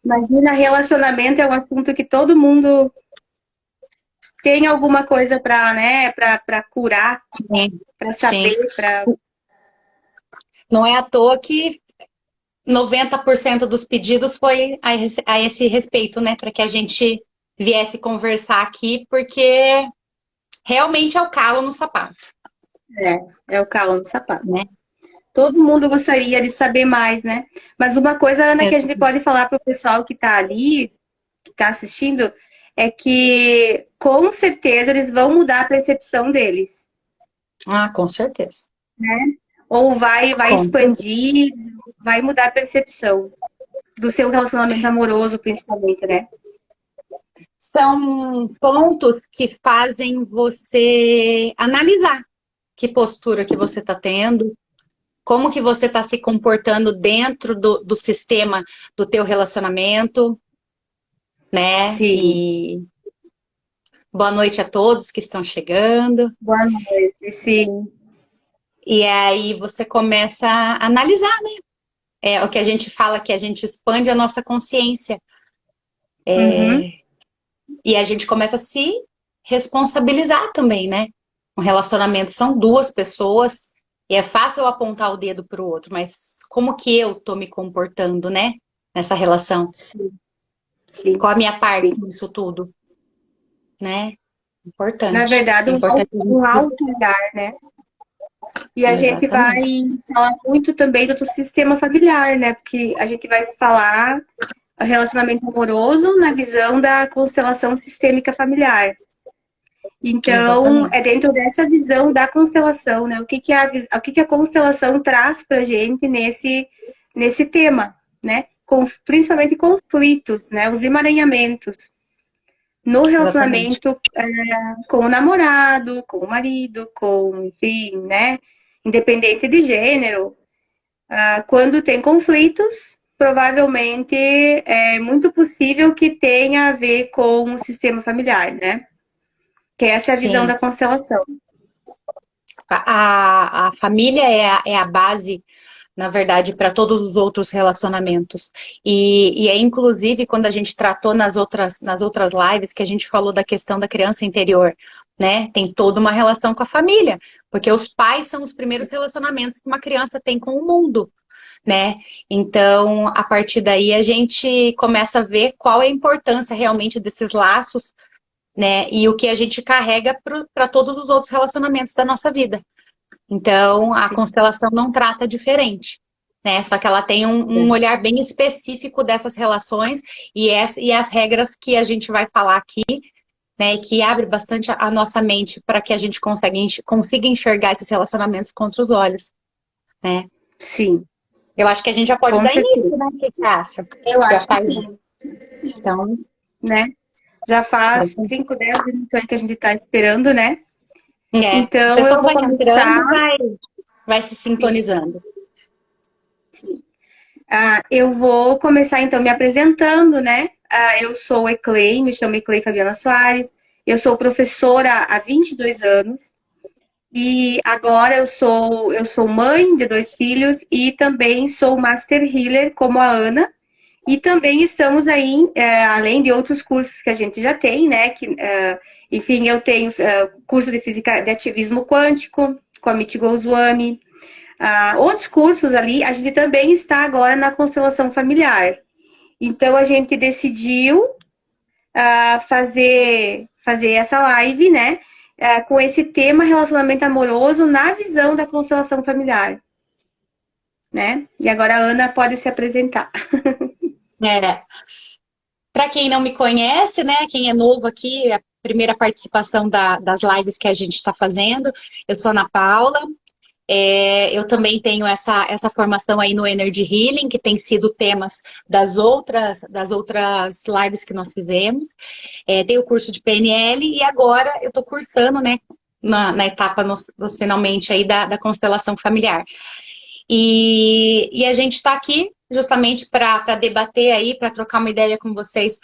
Imagina, relacionamento é um assunto que todo mundo tem alguma coisa para, né, para curar, Sim, para sim. saber, para... Não é à toa que 90% dos pedidos foi a esse respeito, né? Para que a gente viesse conversar aqui, porque realmente é o calo no sapato, É o calo no sapato. né? Todo mundo gostaria de saber mais, né? Mas uma coisa, Ana, que a gente pode falar para o pessoal que está ali, que está assistindo, é que com certeza eles vão mudar a percepção deles, Ah, com certeza. né? Ou vai Com certeza. expandir, vai mudar a percepção do seu relacionamento amoroso, principalmente, né? São pontos que fazem você analisar que postura que você está tendo, como que você está se comportando dentro do sistema do teu relacionamento, né? Sim. E boa noite a todos que estão chegando. Boa noite. Sim. E aí você começa a analisar, né? É o que a gente fala, que a gente expande a nossa consciência. Uhum. E a gente começa a se responsabilizar também, né? Um relacionamento são duas pessoas e é fácil eu apontar o dedo para o outro, mas como que eu tô me comportando, né? Nessa relação? Sim, sim, Qual a minha parte sim. nisso tudo, né? Na Importante. verdade, É importante a um gente... auto-olhar, né? E a gente vai Exatamente. falar muito também do sistema familiar, né? Porque a gente vai falar relacionamento amoroso na visão da constelação sistêmica familiar. Então, Exatamente. é dentro dessa visão da constelação, né? O que que a constelação traz para a gente nesse tema, né? Principalmente conflitos, né? Os emaranhamentos no Exatamente. relacionamento com o namorado, com o marido, enfim, né? Independente de gênero. Quando tem conflitos, provavelmente é muito possível que tenha a ver com o sistema familiar, né? Que essa é a visão da Sim. constelação. A família é a base, na verdade, para todos os outros relacionamentos. E é inclusive quando a gente tratou nas outras lives que a gente falou da questão da criança interior, né? Tem toda uma relação com a família, porque os pais são os primeiros relacionamentos que uma criança tem com o mundo, né? Então, a partir daí, a gente começa a ver qual é a importância realmente desses laços, né? E o que a gente carrega para todos os outros relacionamentos da nossa vida. Então, a Sim, constelação não trata diferente, né? Só que ela tem um olhar bem específico dessas relações e as regras que a gente vai falar aqui, né? Que abre bastante a nossa mente para que a gente consiga enxergar esses relacionamentos com outros olhos, né? sim, Eu acho que a gente já pode com dar certeza. início, né? O que você acha? Eu Já acho que faz. sim, Então, né? Já faz 5, 10 minutos aí que a gente está esperando, né? o Então eu pessoal vou vai entrando começar. e vai se Sim, sintonizando. sim. Eu vou começar então me apresentando, né? Eu sou Eclei, me chamo Eclei Fabiana Soares. Eu sou professora há 22 anos. E agora eu sou mãe de 2 filhos e também sou Master Healer, como a Ana. E também estamos aí, além de outros cursos que a gente já tem, né? Enfim, eu tenho curso de física de ativismo quântico com a Mitty Goswami. Outros cursos ali, a gente também está agora na constelação familiar. Então a gente decidiu fazer essa live, né? Com esse tema relacionamento amoroso na visão da constelação familiar, né? E agora a Ana pode se apresentar. É, para quem não me conhece, né? Quem é novo aqui, é a primeira participação das lives que a gente está fazendo. Eu sou a Ana Paula. Eu também tenho essa formação aí no Energy Healing, que tem sido temas das outras lives que nós fizemos. Tenho o curso de PNL e agora eu estou cursando, né? Na etapa finalmente aí da constelação familiar. E a gente está aqui justamente para debater aí, para trocar uma ideia com vocês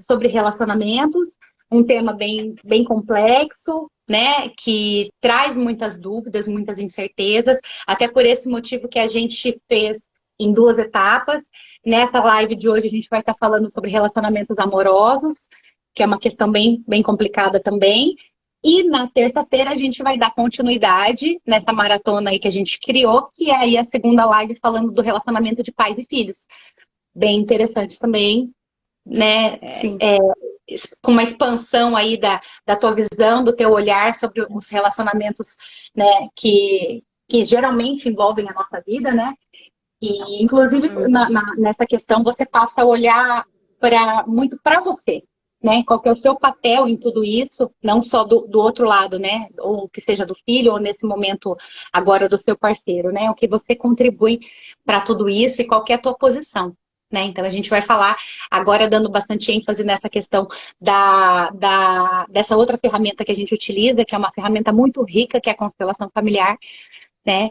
sobre relacionamentos, um tema bem complexo, né? Que traz muitas dúvidas, muitas incertezas, até por esse motivo que a gente fez em duas etapas. Nessa live de hoje a gente vai estar falando sobre relacionamentos amorosos, que é uma questão bem complicada também. E na terça-feira a gente vai dar continuidade nessa maratona aí que a gente criou, que é aí a segunda live falando do relacionamento de pais e filhos. Bem interessante também, né? Sim. Com uma expansão aí da tua visão, do teu olhar sobre os relacionamentos, né, que geralmente envolvem a nossa vida, né? E, inclusive, nessa questão, você passa a olhar muito para você, né? Qual que é o seu papel em tudo isso, não só do outro lado, né? Ou que seja do filho, ou nesse momento agora do seu parceiro, né? O que você contribui para tudo isso e qual que é a tua posição. Né? Então, a gente vai falar agora dando bastante ênfase nessa questão dessa outra ferramenta que a gente utiliza, que é uma ferramenta muito rica, que é a constelação familiar, né?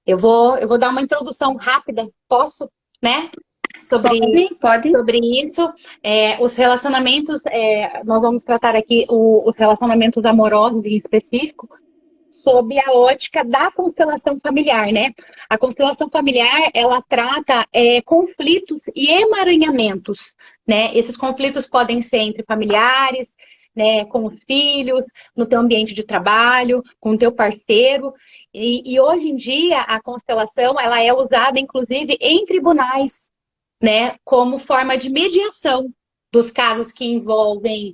Eu vou dar uma introdução rápida, posso, né? Pode. Sobre isso. Os relacionamentos, nós vamos tratar aqui os relacionamentos amorosos em específico, sob a ótica da constelação familiar, né? A constelação familiar, ela trata conflitos e emaranhamentos, né? Esses conflitos podem ser entre familiares, né, com os filhos, no teu ambiente de trabalho, com o teu parceiro. E hoje em dia, a constelação, ela é usada, inclusive, em tribunais, né, como forma de mediação dos casos que envolvem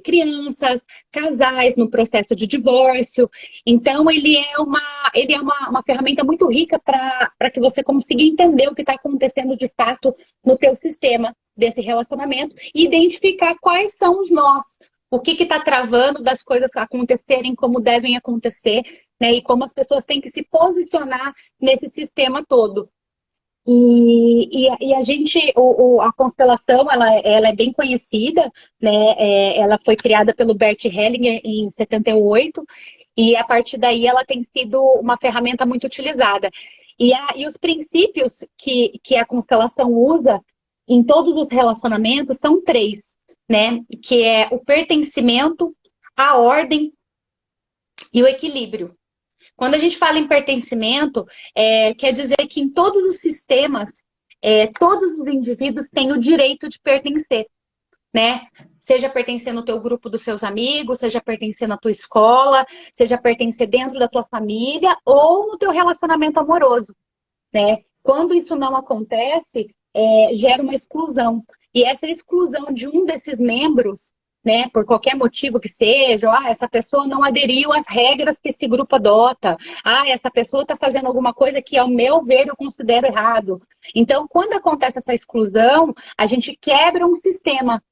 crianças, casais no processo de divórcio. Então, ele é uma ferramenta muito rica para que você consiga entender o que está acontecendo de fato no teu sistema desse relacionamento e identificar quais são os nós, o que está travando das coisas acontecerem como devem acontecer, né, e como as pessoas têm que se posicionar nesse sistema todo. E a gente, a constelação, ela é bem conhecida, né? Ela foi criada pelo Bert Hellinger em 78, e a partir daí ela tem sido uma ferramenta muito utilizada. E os princípios que a constelação usa em todos os relacionamentos são três, né? Que é o pertencimento, a ordem e o equilíbrio. Quando a gente fala em pertencimento, quer dizer que em todos os sistemas, todos os indivíduos têm o direito de pertencer, né? Seja pertencer no teu grupo dos seus amigos, seja pertencer na tua escola, seja pertencer dentro da tua família ou no teu relacionamento amoroso, né? Quando isso não acontece, gera uma exclusão. E essa exclusão de um desses membros, né, por qualquer motivo que seja, essa pessoa não aderiu às regras que esse grupo adota, essa pessoa está fazendo alguma coisa que, ao meu ver, eu considero errado. Então, quando acontece essa exclusão, a gente quebra um sistema,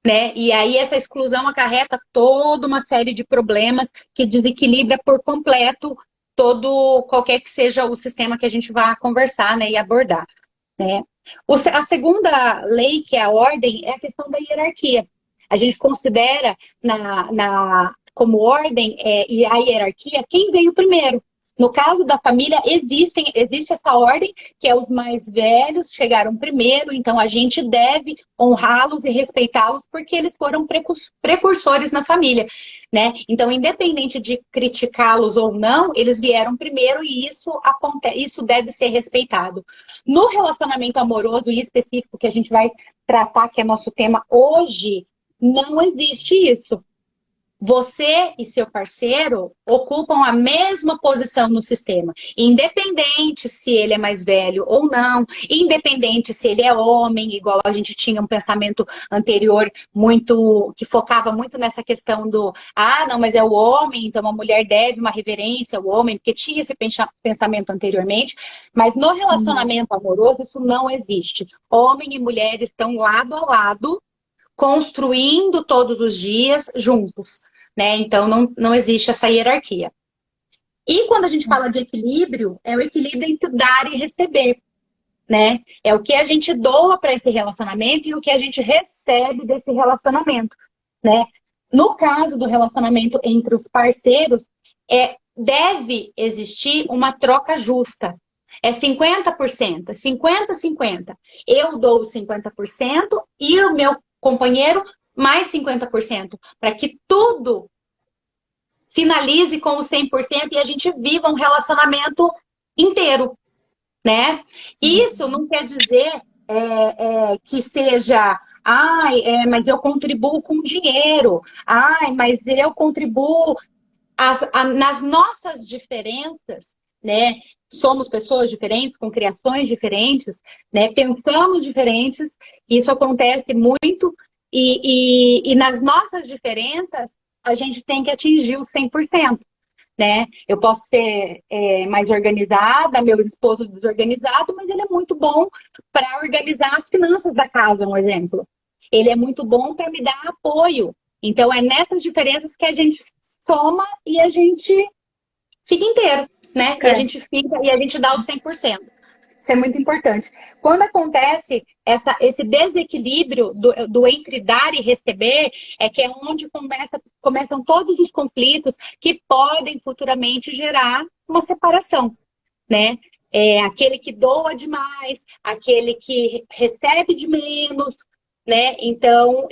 né? E aí essa exclusão acarreta toda uma série de problemas que desequilibra por completo qualquer que seja o sistema que a gente vá conversar, né, e abordar, né? A segunda lei, que é a ordem, é a questão da hierarquia. A gente considera como ordem e a hierarquia quem veio primeiro. No caso da família, existe essa ordem, que é os mais velhos chegaram primeiro, então a gente deve honrá-los e respeitá-los porque eles foram precursores na família, né? Então, independente de criticá-los ou não, eles vieram primeiro e isso deve ser respeitado. No relacionamento amoroso e específico que a gente vai tratar, que é nosso tema hoje, não existe isso. Você e seu parceiro ocupam a mesma posição no sistema, independente se ele é mais velho ou não, independente se ele é homem, igual a gente tinha um pensamento anterior que focava muito nessa questão não, mas é o homem, então a mulher deve uma reverência ao homem, porque tinha esse pensamento anteriormente, mas no relacionamento amoroso isso não existe. Homem e mulher estão lado a lado, construindo todos os dias juntos, né? Então não existe essa hierarquia. E quando a gente fala de equilíbrio, é o equilíbrio entre dar e receber, né? É o que a gente doa para esse relacionamento e o que a gente recebe desse relacionamento, né? No caso do relacionamento entre os parceiros, deve existir uma troca justa. É 50%, 50-50. Eu dou 50% e o meu companheiro mais 50%, para que tudo finalize com o 100% e a gente viva um relacionamento inteiro, né? Isso não quer dizer que seja, ai, mas eu contribuo com dinheiro, ai, mas eu contribuo nas nossas diferenças, né? Somos pessoas diferentes, com criações diferentes, né? Pensamos diferentes, isso acontece muito, e nas nossas diferenças, a gente tem que atingir o 100%, né? Eu posso ser mais organizada, meu esposo desorganizado, mas ele é muito bom para organizar as finanças da casa, um exemplo. Ele é muito bom para me dar apoio. Então, é nessas diferenças que a gente soma e a gente fica inteiro, né? E a gente Esquece. fica e a gente dá o 100%. Isso é muito importante. Quando acontece esse desequilíbrio do entre dar e receber, é que é onde começam todos os conflitos que podem futuramente gerar uma separação, né? Aquele que doa demais, aquele que recebe de menos, né? Então,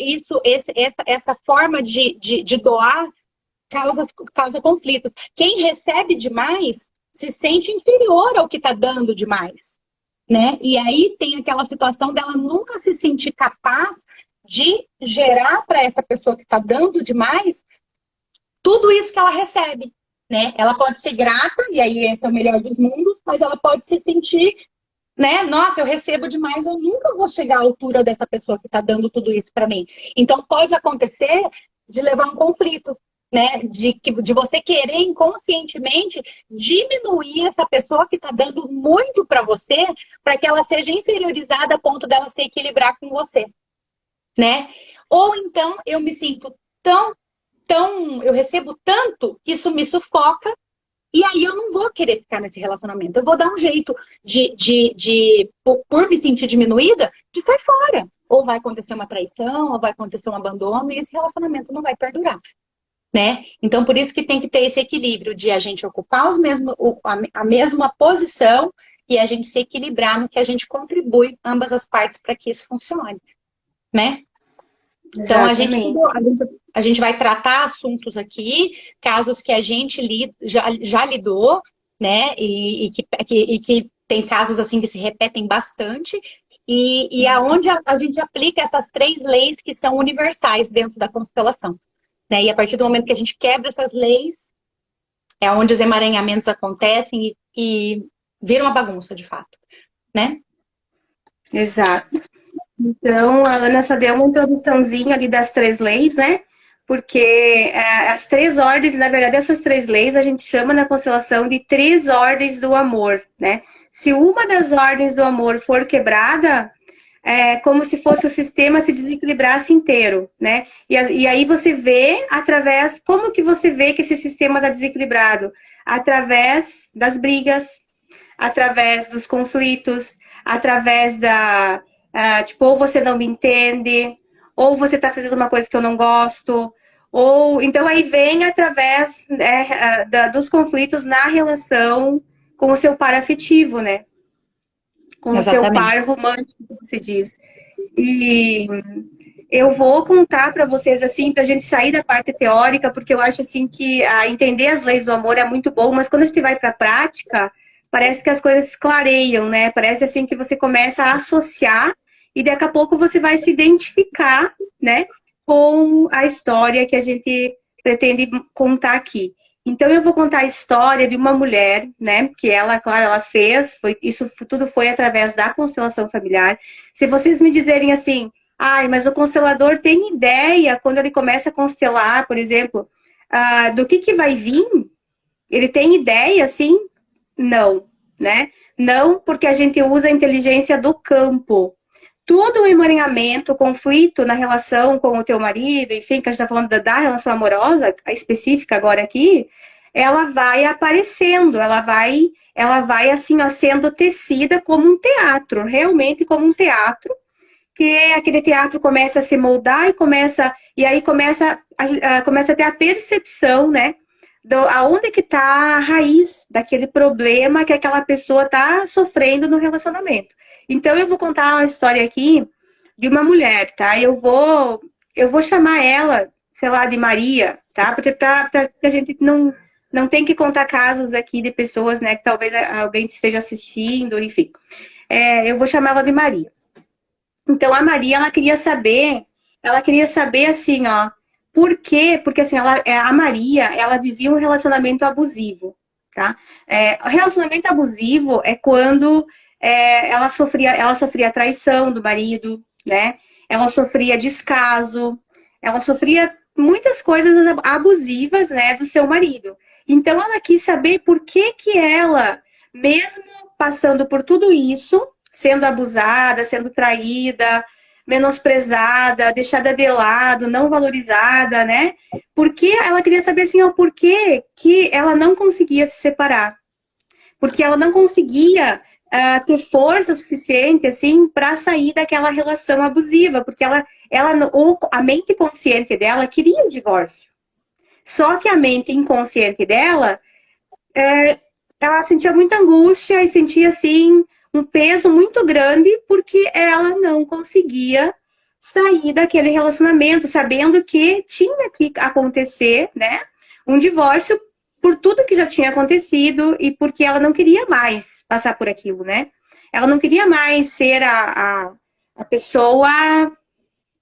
essa forma de doar causa conflitos. Quem recebe demais se sente inferior ao que está dando demais, né? E aí tem aquela situação dela nunca se sentir capaz de gerar para essa pessoa que está dando demais tudo isso que ela recebe, né? Ela pode ser grata, e aí esse é o melhor dos mundos, mas ela pode se sentir, né? Nossa, eu recebo demais, eu nunca vou chegar à altura dessa pessoa que está dando tudo isso para mim. Então pode acontecer de levar um conflito, né? De você querer inconscientemente diminuir essa pessoa que está dando muito para você, para que ela seja inferiorizada a ponto dela se equilibrar com você, né? Ou então eu me sinto eu recebo tanto que isso me sufoca e aí eu não vou querer ficar nesse relacionamento. Eu vou dar um jeito por me sentir diminuída, de sair fora. Ou vai acontecer uma traição, ou vai acontecer um abandono, e esse relacionamento não vai perdurar, né? Então, por isso que tem que ter esse equilíbrio de a gente ocupar a mesma posição e a gente se equilibrar no que a gente contribui, ambas as partes, para que isso funcione, né? Então, Exatamente. a gente vai tratar assuntos aqui, casos que a gente já lidou, né? E que tem casos assim que se repetem bastante, e aonde a gente aplica essas três leis que são universais dentro da constelação, né? E a partir do momento que a gente quebra essas leis, é onde os emaranhamentos acontecem e vira uma bagunça, de fato, né? Exato. Então, a Ana só deu uma introduçãozinha ali das três leis, né? Porque as três ordens, na verdade, essas três leis a gente chama na constelação de três ordens do amor, né? Se uma das ordens do amor for quebrada, é como se fosse o sistema se desequilibrasse inteiro, né? E aí você vê através, como que você vê que esse sistema está desequilibrado? Através das brigas, através dos conflitos, através tipo, ou você não me entende, ou você está fazendo uma coisa que eu não gosto, ou então aí vem através dos conflitos na relação com o seu par afetivo, né? Com o seu Exatamente. par romântico, como se diz. E eu vou contar para vocês assim, para a gente sair da parte teórica, porque eu acho assim que entender as leis do amor é muito bom, mas quando a gente vai para a prática, parece que as coisas clareiam, né? Parece assim que você começa a associar e daqui a pouco você vai se identificar, né, com a história que a gente pretende contar aqui. Então eu vou contar a história de uma mulher, né, que ela, claro, ela fez, isso tudo foi através da constelação familiar. Se vocês me dizerem assim, ai, mas o constelador tem ideia quando ele começa a constelar, por exemplo, do que vai vir? Ele tem ideia, assim? Não, né? Não, porque a gente usa a inteligência do campo. Tudo o emaranhamento, conflito na relação com o teu marido, enfim, que a gente está falando da relação amorosa, a específica agora aqui, ela vai aparecendo, ela vai assim, ó, sendo tecida como um teatro, realmente como um teatro, que aquele teatro começa a se moldar e aí começa a ter a percepção, né, aonde que está a raiz daquele problema que aquela pessoa está sofrendo no relacionamento. Então eu vou contar uma história aqui de uma mulher, tá? Eu vou chamar ela, sei lá, de Maria, tá? Para a gente não tem que contar casos aqui de pessoas, né, que talvez alguém esteja assistindo, enfim. Eu vou chamar ela de Maria. Então, a Maria, ela queria saber assim, ó, por quê? Porque assim, a Maria, ela vivia um relacionamento abusivo, tá? Relacionamento abusivo é quando ela sofria traição do marido, né? Ela sofria descaso, ela sofria muitas coisas abusivas, né, do seu marido. Então, ela quis saber por que que ela, mesmo passando por tudo isso, sendo abusada, sendo traída, menosprezada, deixada de lado, não valorizada, né? Porque ela queria saber assim, ó, por que que ela não conseguia se separar? Porque ela não conseguia ter força suficiente assim para sair daquela relação abusiva, porque a mente consciente dela queria o divórcio. Só que a mente inconsciente dela, ela sentia muita angústia e sentia assim um peso muito grande porque ela não conseguia sair daquele relacionamento, sabendo que tinha que acontecer, né, um divórcio por tudo que já tinha acontecido e porque ela não queria mais passar por aquilo, né? Ela não queria mais ser a pessoa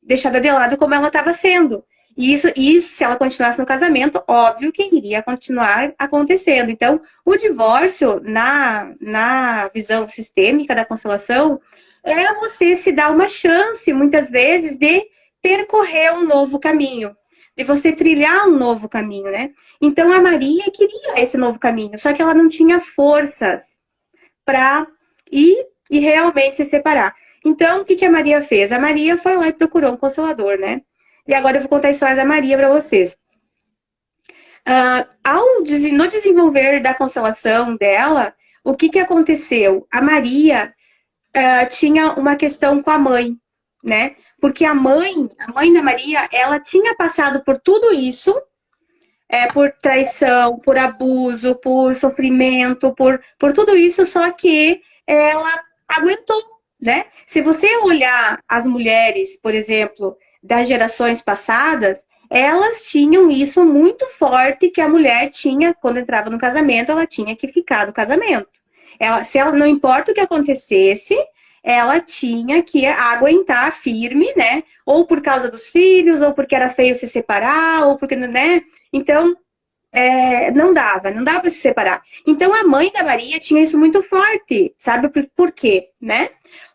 deixada de lado como ela estava sendo. E isso, se ela continuasse no casamento, óbvio que iria continuar acontecendo. Então, o divórcio, na visão sistêmica da constelação, é você se dar uma chance, muitas vezes, de percorrer um novo caminho, de você trilhar um novo caminho, né? Então, a Maria queria esse novo caminho, só que ela não tinha forças para ir e realmente se separar. Então, o que a Maria fez? A Maria foi lá e procurou um constelador, né? E agora eu vou contar a história da Maria para vocês. No desenvolver da constelação dela, o que aconteceu? A Maria tinha uma questão com a mãe, né? Porque a mãe da Maria, ela tinha passado por tudo isso, por traição, por abuso, por sofrimento, por tudo isso, só que ela aguentou, né? Se você olhar as mulheres, por exemplo, das gerações passadas, elas tinham isso muito forte que a mulher tinha, quando entrava no casamento, ela tinha que ficar no casamento. Não importa o que acontecesse, ela tinha que aguentar firme, né? Ou por causa dos filhos, ou porque era feio se separar, ou porque, né? Então, não dava para se separar. Então, a mãe da Maria tinha isso muito forte, sabe por quê, né?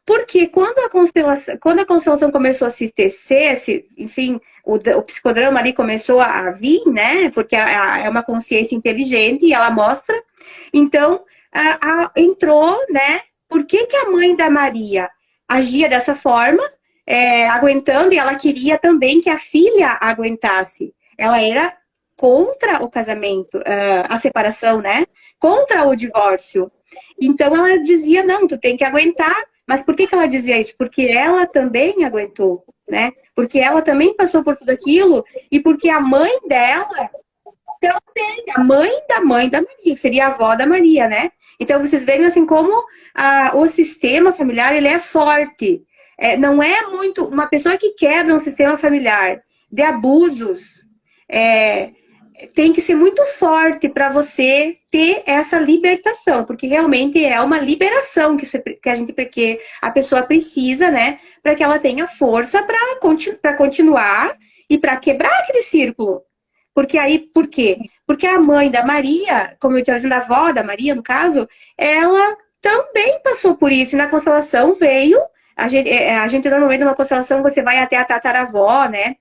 Porque quando a constelação começou a se tecer, enfim, o psicodrama ali começou a vir, né? Porque é uma consciência inteligente e ela mostra. Então, entrou, né? Por que a mãe da Maria agia dessa forma, aguentando, e ela queria também que a filha aguentasse. Ela era contra o casamento, a separação, né? Contra o divórcio. Então, ela dizia, não, tu tem que aguentar. Mas por que ela dizia isso? Porque ela também aguentou, né? Porque ela também passou por tudo aquilo e porque a mãe dela também, a mãe da Maria, que seria a avó da Maria, né? Então, vocês veem assim como o sistema familiar, ele é forte. Não é muito... Uma pessoa que quebra um sistema familiar de abusos, tem que ser muito forte para você ter essa libertação, porque realmente é uma liberação que a pessoa precisa, né, para que ela tenha força para continuar e para quebrar aquele círculo. Porque aí, por quê? Porque a mãe da Maria, como eu estava dizendo, a avó da Maria, no caso, ela também passou por isso. E na constelação veio, a gente normalmente numa constelação você vai até a tataravó, né?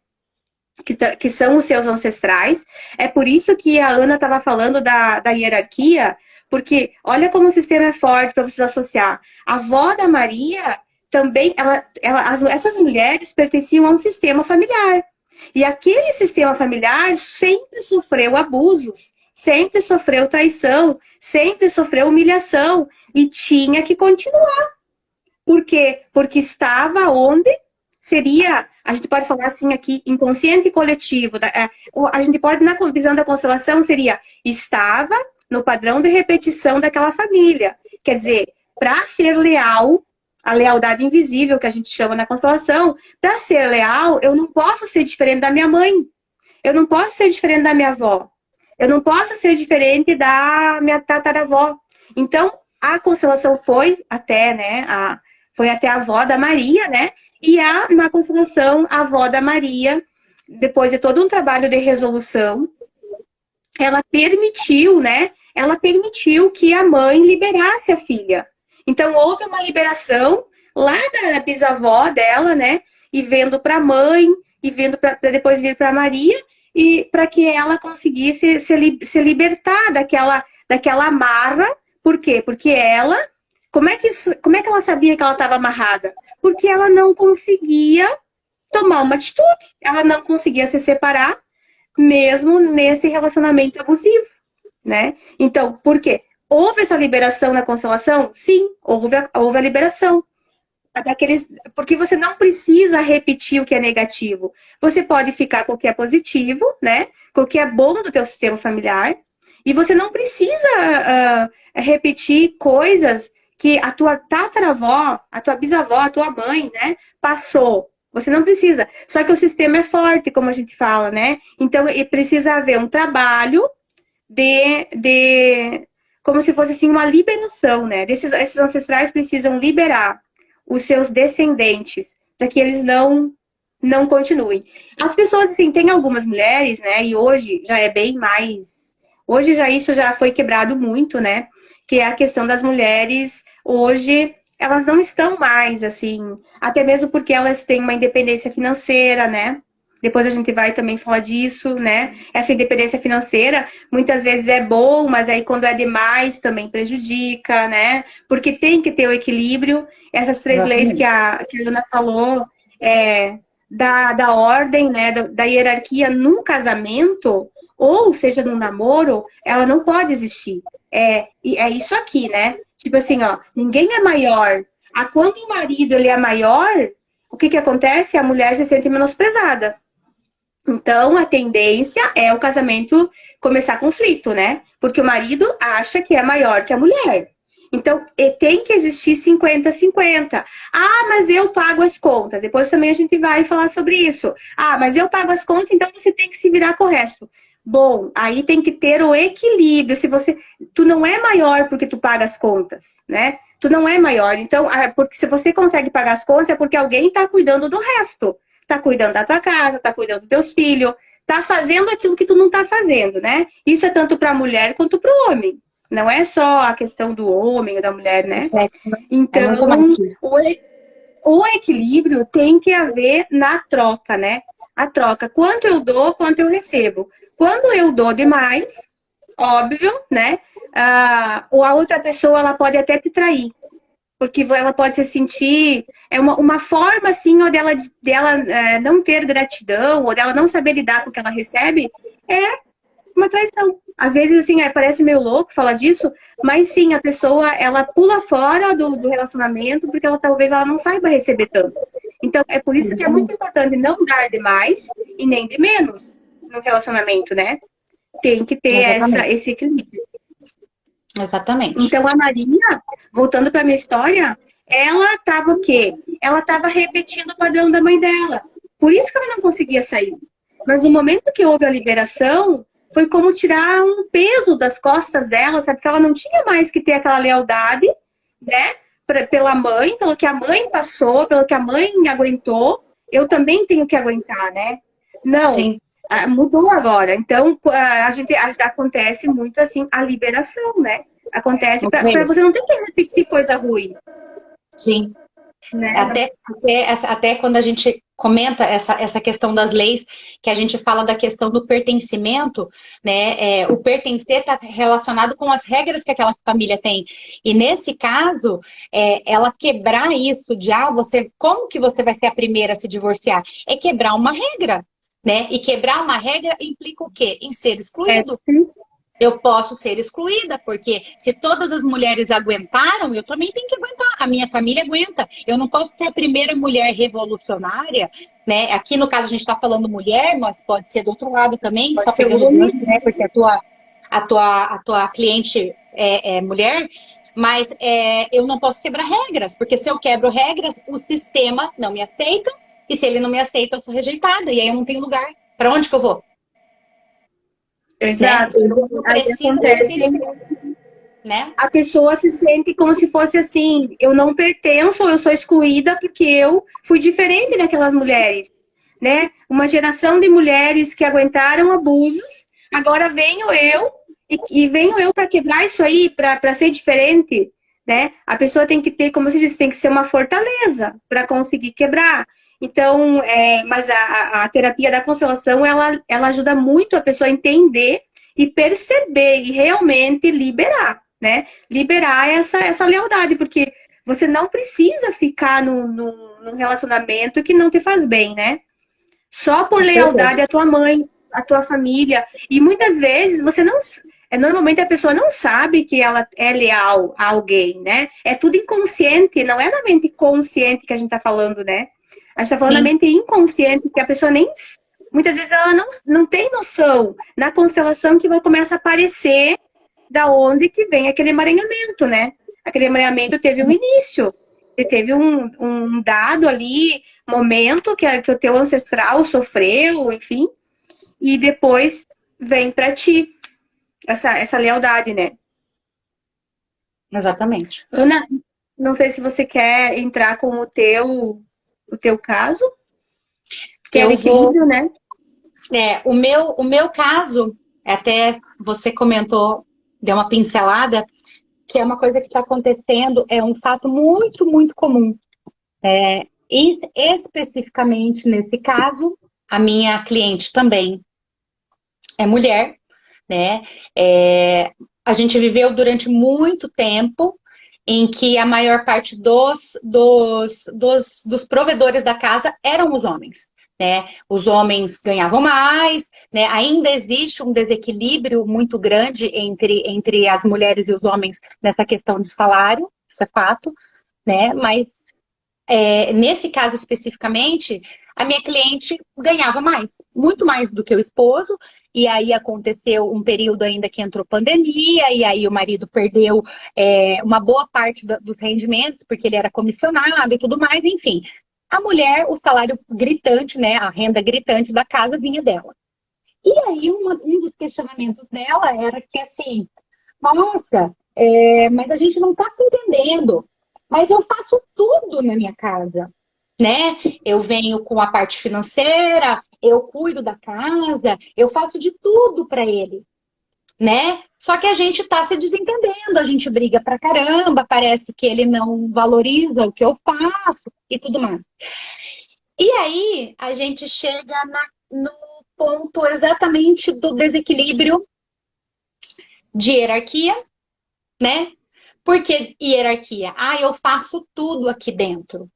Que são os seus ancestrais. É por isso que a Ana estava falando da hierarquia, porque olha como o sistema é forte para vocês associar. A avó da Maria também, essas mulheres pertenciam a um sistema familiar. E aquele sistema familiar sempre sofreu abusos, sempre sofreu traição, sempre sofreu humilhação e tinha que continuar. Por quê? Porque estava onde seria, a gente pode falar assim aqui, inconsciente coletivo, a gente pode, na visão da constelação, estava no padrão de repetição daquela família. Quer dizer, para ser leal, a lealdade invisível que a gente chama na constelação, para ser leal, eu não posso ser diferente da minha mãe, eu não posso ser diferente da minha avó, Eu não posso ser diferente da minha tataravó. Então, a constelação foi até, né, foi até a avó da Maria, né? E na constelação, a avó da Maria, depois de todo um trabalho de resolução, ela permitiu, né? Ela permitiu que a mãe liberasse a filha. Então, houve uma liberação lá da bisavó dela, né? E vendo para a mãe, e vendo para depois vir para Maria, e para que ela conseguisse se libertar daquela amarra. Por quê? Porque ela, como é que ela sabia que ela estava amarrada? Porque ela não conseguia tomar uma atitude, ela não conseguia se separar, mesmo nesse relacionamento abusivo, né? Então, por quê? Houve essa liberação na constelação? Sim, houve a liberação. Porque você não precisa repetir o que é negativo. Você pode ficar com o que é positivo, né? Com o que é bom do teu sistema familiar. E você não precisa repetir coisas que a tua tataravó, a tua bisavó, a tua mãe, né, passou. Você não precisa. Só que o sistema é forte, como a gente fala, né? Então, precisa haver um trabalho como se fosse assim uma liberação, né? Esses ancestrais precisam liberar os seus descendentes para que eles não continuem. As pessoas, assim, tem algumas mulheres, né? E hoje já é bem mais. Hoje já isso já foi quebrado muito, né? Que é a questão das mulheres hoje. Elas não estão mais, assim, até mesmo porque elas têm uma independência financeira, né? Depois a gente vai também falar disso, né? Essa independência financeira muitas vezes é bom, mas aí quando é demais também prejudica, né? Porque tem que ter o equilíbrio. Essas três leis que a Ana falou, da ordem, né? Da hierarquia num casamento, ou seja, num namoro, ela não pode existir. E é isso aqui, né? Tipo assim, ó, ninguém é maior. Quando o marido ele é maior, o que acontece? A mulher se sente menosprezada. Então, a tendência é o casamento começar conflito, né? Porque o marido acha que é maior que a mulher. Então, tem que existir 50-50. Mas eu pago as contas. Depois também a gente vai falar sobre isso. Mas eu pago as contas, então você tem que se virar com o resto. Bom, aí tem que ter o equilíbrio. Tu não é maior porque tu paga as contas, né? Tu não é maior. Então, porque se você consegue pagar as contas é porque alguém está cuidando do resto. Tá cuidando da tua casa, tá cuidando dos teus filhos, tá fazendo aquilo que tu não tá fazendo, né? Isso é tanto para a mulher quanto para o homem. Não é só a questão do homem ou da mulher, né? Então, o equilíbrio tem que haver na troca, né? A troca, quanto eu dou, quanto eu recebo. Quando eu dou demais, óbvio, né? A outra pessoa, ela pode até te trair. Porque ela pode se sentir... É uma forma, assim, ou dela não ter gratidão, ou dela não saber lidar com o que ela recebe, é uma traição. Às vezes, assim, parece meio louco falar disso, mas sim, a pessoa, ela pula fora do relacionamento, porque talvez ela não saiba receber tanto. Então, é por isso que é muito importante não dar de mais e nem de menos no relacionamento, né? Tem que ter esse equilíbrio. Exatamente. Então, a Maria, voltando para minha história, ela estava o quê? Ela estava repetindo o padrão da mãe dela. Por isso que ela não conseguia sair. Mas no momento que houve a liberação, foi como tirar um peso das costas dela, sabe? Porque ela não tinha mais que ter aquela lealdade, né? Pela mãe, pelo que a mãe passou, pelo que a mãe aguentou. Eu também tenho que aguentar, né? Não. Sim. Mudou agora. Então, acontece muito assim, a liberação, né? Acontece para você não ter que repetir coisa ruim. Sim. Né? Até quando a gente comenta essa questão das leis, que a gente fala da questão do pertencimento, né? O pertencer está relacionado com as regras que aquela família tem. E nesse caso, ela quebrar isso de como que você vai ser a primeira a se divorciar? É quebrar uma regra. Né? E quebrar uma regra implica o quê? Em ser excluído. Eu posso ser excluída, porque se todas as mulheres aguentaram, eu também tenho que aguentar. A minha família aguenta. Eu não posso ser a primeira mulher revolucionária, né? Aqui, no caso, a gente está falando mulher, mas pode ser do outro lado também, pode só pegando antes, né? Porque a tua cliente é mulher. Mas eu não posso quebrar regras, porque se eu quebro regras, o sistema não me aceita. E se ele não me aceita, eu sou rejeitada. E aí eu não tenho lugar. Para onde que eu vou? né? Exato. Não Aí precisa acontece, ser, né? a pessoa se sente como se fosse assim, eu não pertenço, eu sou excluída porque eu fui diferente daquelas mulheres, né? Uma geração de mulheres que aguentaram abusos, agora venho eu e venho eu para quebrar isso aí, para ser diferente, né? A pessoa tem que ter, como você disse, tem que ser uma fortaleza para conseguir quebrar. Então, mas a terapia da constelação, ela ajuda muito a pessoa a entender e perceber e realmente liberar, né? Liberar essa lealdade, porque você não precisa ficar num relacionamento que não te faz bem, né? Só por Com certeza. lealdade à tua mãe, à tua família. E muitas vezes você não. Normalmente a pessoa não sabe que ela é leal a alguém, né? É tudo inconsciente, não é na mente consciente que a gente tá falando, né? A gente tá falando na Sim, mente inconsciente, que a pessoa nem. Muitas vezes ela não tem noção na constelação que vai começar a aparecer da onde que vem aquele emaranhamento, né? Aquele emaranhamento teve um início, ele teve um dado ali, momento que o teu ancestral sofreu, enfim, e depois vem para ti essa lealdade, né? exatamente. Ana, não sei se você quer entrar com o teu caso, que é o Eu vou. equilíbrio, né? O meu caso, até você comentou, deu uma pincelada, que é uma coisa que está acontecendo, é um fato muito, muito comum. E especificamente nesse caso, a minha cliente também é mulher, né? É, a gente viveu durante muito tempo em que a maior parte dos provedores da casa eram os homens. Né? Os homens ganhavam mais, né? Ainda existe um desequilíbrio muito grande entre as mulheres e os homens nessa questão de salário, isso é fato, né? Mas nesse caso especificamente, a minha cliente ganhava mais, muito mais do que o esposo, e aí aconteceu um período ainda que entrou pandemia, e aí o marido perdeu uma boa parte dos rendimentos, porque ele era comissionado e tudo mais, enfim. A mulher, o salário gritante, né, a renda gritante da casa vinha dela. E aí um dos questionamentos dela era que assim, nossa, mas a gente não está se entendendo. Mas eu faço tudo na minha casa, né? Eu venho com a parte financeira, eu cuido da casa, eu faço de tudo para ele, né? Só que a gente está se desentendendo, a gente briga pra caramba, parece que ele não valoriza o que eu faço e tudo mais. E aí a gente chega no ponto exatamente do desequilíbrio de hierarquia, né? Por que hierarquia? Ah, eu faço tudo aqui dentro,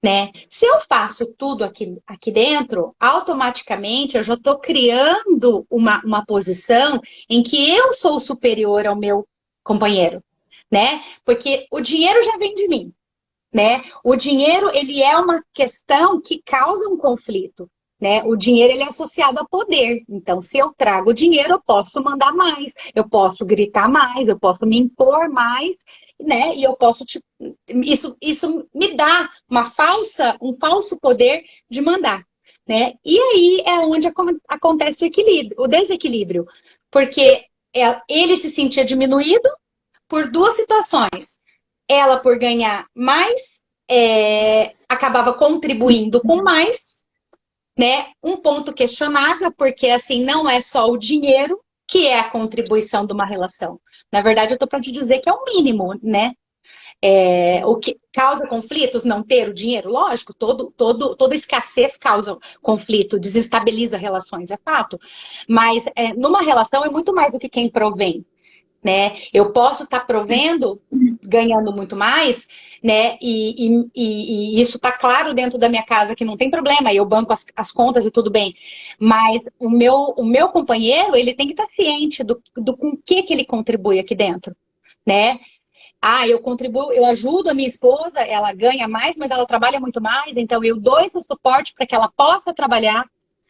né? Se eu faço tudo aqui dentro, automaticamente eu já estou criando uma posição em que eu sou superior ao meu companheiro, né? Porque o dinheiro já vem de mim, né? O dinheiro, ele é uma questão que causa um conflito, né? O dinheiro, ele é associado a poder. Então, se eu trago dinheiro, eu posso mandar mais, eu posso gritar mais, eu posso me impor mais, né? E eu posso, isso me dá um falso poder de mandar, né? E aí é onde acontece o desequilíbrio, porque ele se sentia diminuído por duas situações. Ela, por ganhar mais, acabava contribuindo com mais, né? Um ponto questionável, porque assim, não é só o dinheiro que é a contribuição de uma relação. Na verdade, eu estou para te dizer que é o mínimo, né? O que causa conflitos, não ter o dinheiro, lógico, toda escassez causa conflito, desestabiliza relações, é fato. Mas numa relação é muito mais do que quem provém, né? Eu posso estar provendo, ganhando muito mais, né? E isso está claro dentro da minha casa que não tem problema, eu banco as contas e tudo bem. Mas o meu companheiro, ele tem que estar ciente do com que ele contribui aqui dentro, né? Ah, eu contribuo, eu ajudo a minha esposa, ela ganha mais, mas ela trabalha muito mais, então eu dou esse suporte para que ela possa trabalhar,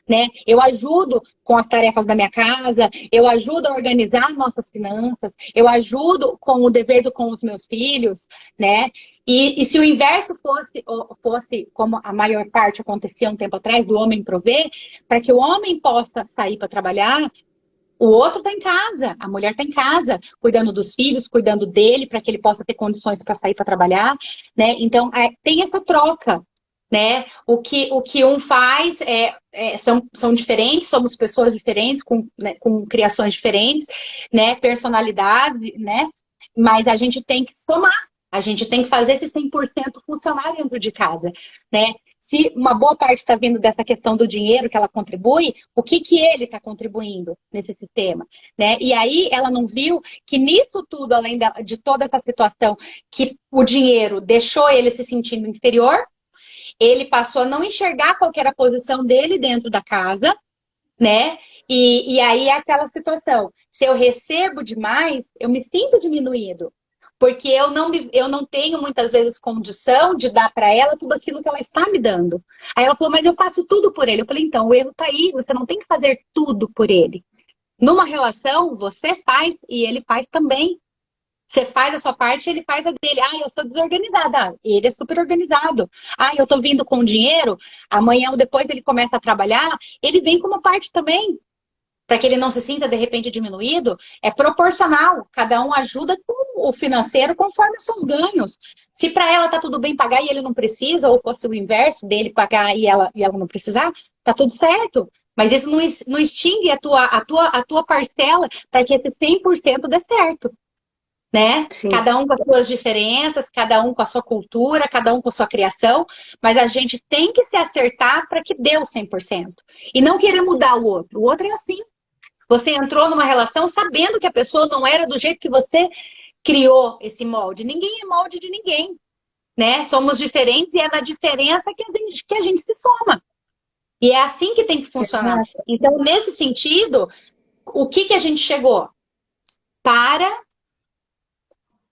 né? Eu ajudo com as tarefas da minha casa, eu ajudo a organizar nossas finanças, eu ajudo com o dever com os meus filhos, né? E se o inverso fosse como a maior parte acontecia um tempo atrás, do homem prover, para que o homem possa sair para trabalhar, O outro está em casa, a mulher está em casa, cuidando dos filhos, cuidando dele, para que ele possa ter condições para sair para trabalhar, né? Então, tem essa troca, né? O que um faz são diferentes, somos pessoas diferentes, né, com criações diferentes, né? Personalidades, né? Mas a gente tem que somar, a gente tem que fazer esse 100% funcionar dentro de casa, né? Se uma boa parte está vindo dessa questão do dinheiro que ela contribui, o que ele está contribuindo nesse sistema, né? E aí ela não viu que nisso tudo, além de toda essa situação, que o dinheiro deixou ele se sentindo inferior, ele passou a não enxergar qual que era a posição dele dentro da casa, né? E aí é aquela situação, se eu recebo demais, eu me sinto diminuído. Porque eu não tenho muitas vezes condição de dar para ela tudo aquilo que ela está me dando. Aí ela falou, mas eu faço tudo por ele. Eu falei, então, o erro está aí, você não tem que fazer tudo por ele. Numa relação, você faz e ele faz também. Você faz a sua parte, ele faz a dele. Ah, eu sou desorganizada. Ele é super organizado. Ah, eu tô vindo com dinheiro. Amanhã ou depois ele começa a trabalhar. Ele vem com uma parte também. Para que ele não se sinta de repente diminuído, é proporcional. Cada um ajuda com o financeiro conforme os seus ganhos. Se para ela tá tudo bem pagar e ele não precisa, ou fosse o inverso dele pagar e ela não precisar, tá tudo certo. Mas isso não extingue a tua parcela para que esse 100% dê certo, né? Sim. Cada um com as suas diferenças, cada um com a sua cultura, cada um com a sua criação, mas a gente tem que se acertar para que dê o 100%. E não querer mudar o outro. O outro é assim. Você entrou numa relação sabendo que a pessoa não era do jeito que você criou esse molde. Ninguém é molde de ninguém, né? Somos diferentes e é na diferença que a gente se soma. E é assim que tem que funcionar. Exato. Então, nesse sentido, o que a gente chegou? Para,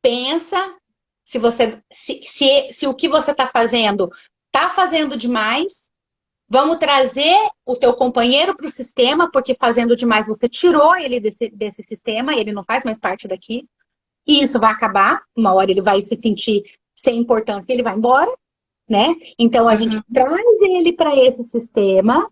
pensa, se o que você está fazendo demais. Vamos trazer o teu companheiro para o sistema, porque fazendo demais você tirou ele desse sistema, ele não faz mais parte daqui. E isso vai acabar, uma hora ele vai se sentir sem importância e ele vai embora, né? Então a gente traz ele para esse sistema,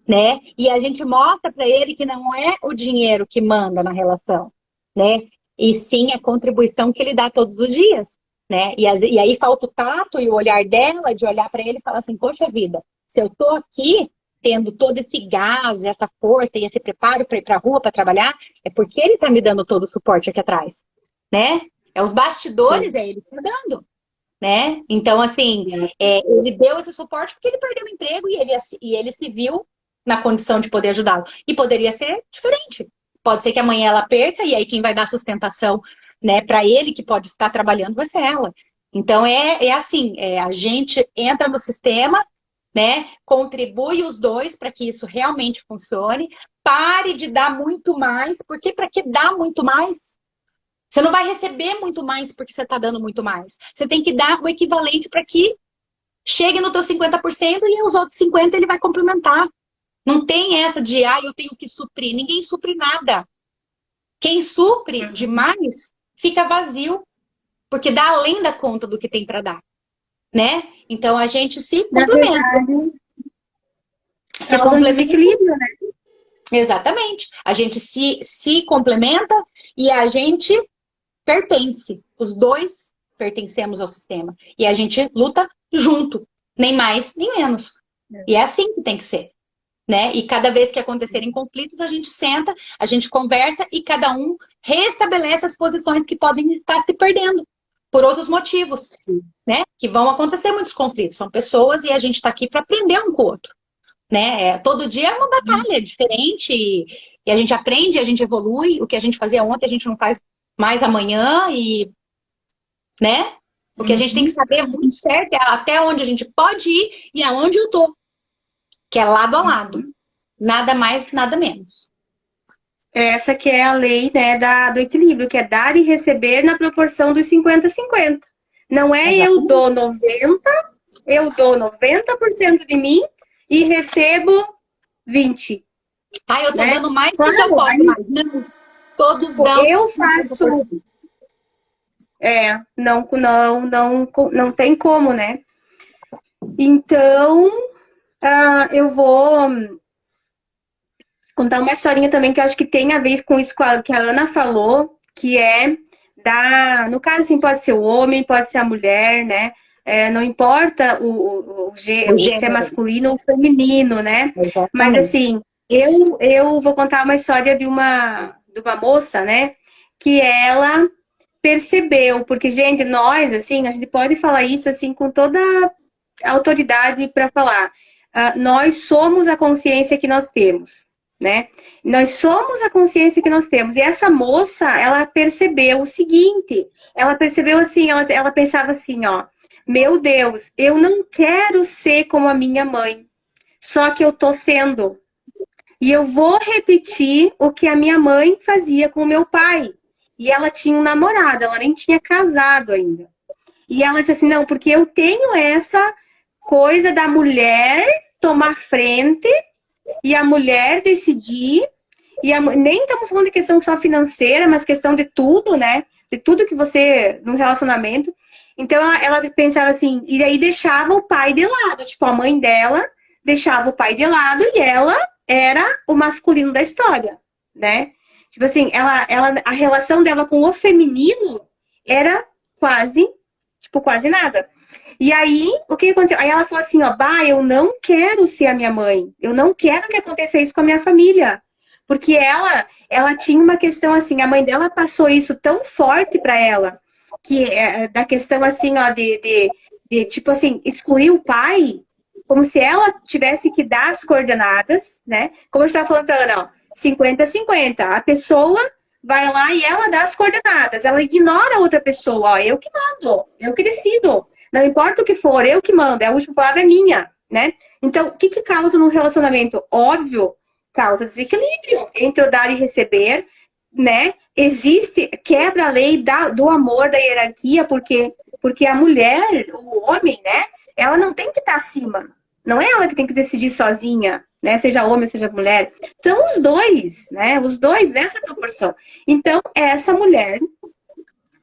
né? E a gente mostra para ele que não é o dinheiro que manda na relação, né? E sim a contribuição que ele dá todos os dias, né? E aí falta o tato e o olhar dela de olhar para ele e falar assim, poxa vida, se eu tô aqui tendo todo esse gás, essa força e esse preparo para ir para a rua para trabalhar, é porque ele está me dando todo o suporte aqui atrás, né? É os bastidores, Sim. é ele que está dando, né? Então, assim, ele deu esse suporte porque ele perdeu o emprego e ele se viu na condição de poder ajudá-lo. E poderia ser diferente. Pode ser que amanhã ela perca e aí quem vai dar sustentação, né, para ele que pode estar trabalhando vai ser ela. Então, assim, a gente entra no sistema, né? Contribui os dois para que isso realmente funcione. Pare de dar muito mais, porque para que dar muito mais? Você não vai receber muito mais porque você está dando muito mais. Você tem que dar o equivalente para que chegue no teu 50% e os outros 50% ele vai complementar. Não tem essa de, eu tenho que suprir. Ninguém supre nada. Quem supre demais fica vazio, porque dá além da conta do que tem para dar, né? Então a gente se Na complementa. verdade, Se causa um complementa. desequilíbrio, né? Exatamente. A gente se complementa e a gente pertence. Os dois pertencemos ao sistema. E a gente luta junto. Nem mais, nem menos. E é assim que tem que ser, né? E cada vez que acontecerem conflitos, a gente senta, a gente conversa e cada um restabelece as posições que podem estar se perdendo por outros motivos, Sim. né? Que vão acontecer muitos conflitos. São pessoas e a gente está aqui para aprender um com o outro, né? Todo dia é uma batalha diferente e a gente aprende, a gente evolui. O que a gente fazia ontem, a gente não faz mais amanhã e, né? O que a gente tem que saber muito certo é até onde a gente pode ir e aonde eu tô, que é lado a lado. Nada mais, nada menos. Essa que é a lei, né, do equilíbrio, que é dar e receber na proporção dos 50-50. Não é Exatamente. eu dou 90% de mim e recebo 20%, Eu tô né? dando mais porque eu Claro, posso mais. Não, todos dão eu 50%. faço, não tem como, né? Então, eu vou contar uma historinha também que eu acho que tem a ver com isso que a Ana falou, que é no caso, assim, pode ser o homem, pode ser a mulher, né? Não importa O se é gênero. masculino ou feminino, né? Mas Exatamente. assim, eu vou contar uma história de uma moça, né? Que ela percebeu, porque, gente, nós, assim, a gente pode falar isso, assim, com toda a autoridade para falar. Nós somos a consciência que nós temos, né? Nós somos a consciência que nós temos. E essa moça, ela percebeu o seguinte, ela percebeu assim, ela pensava assim, ó, meu Deus, eu não quero ser como a minha mãe, só que eu tô sendo. E eu vou repetir o que a minha mãe fazia com o meu pai. E ela tinha um namorado, ela nem tinha casado ainda. E ela disse assim, não, porque eu tenho essa coisa da mulher tomar frente e a mulher decidir, nem estamos falando de questão só financeira, mas questão de tudo, né? De tudo que você, no relacionamento. Então ela pensava assim, e aí deixava o pai de lado, tipo, a mãe dela deixava o pai de lado e ela era o masculino da história, né? Tipo assim, a relação dela com o feminino era quase, tipo, quase nada. E aí, o que aconteceu? Aí ela falou assim, ó, bah, eu não quero ser a minha mãe. Eu não quero que aconteça isso com a minha família. Porque ela tinha uma questão assim, a mãe dela passou isso tão forte para ela, que da questão assim, ó, de tipo assim, excluir o pai, como se ela tivesse que dar as coordenadas, né? Como eu estava falando para Ana, ó, 50-50. A pessoa vai lá e ela dá as coordenadas, ela ignora a outra pessoa, ó, eu que mando, eu que decido. Não importa o que for, eu que mando, a última palavra é minha, né? Então, o que causa no relacionamento? Óbvio, causa desequilíbrio entre o dar e receber, né? Existe, quebra a lei do amor, da hierarquia, porque a mulher, o homem, né? Ela não tem que estar acima. Não é ela que tem que decidir sozinha, né? Seja homem, seja mulher. São os dois, né? Os dois nessa proporção. Então, essa mulher,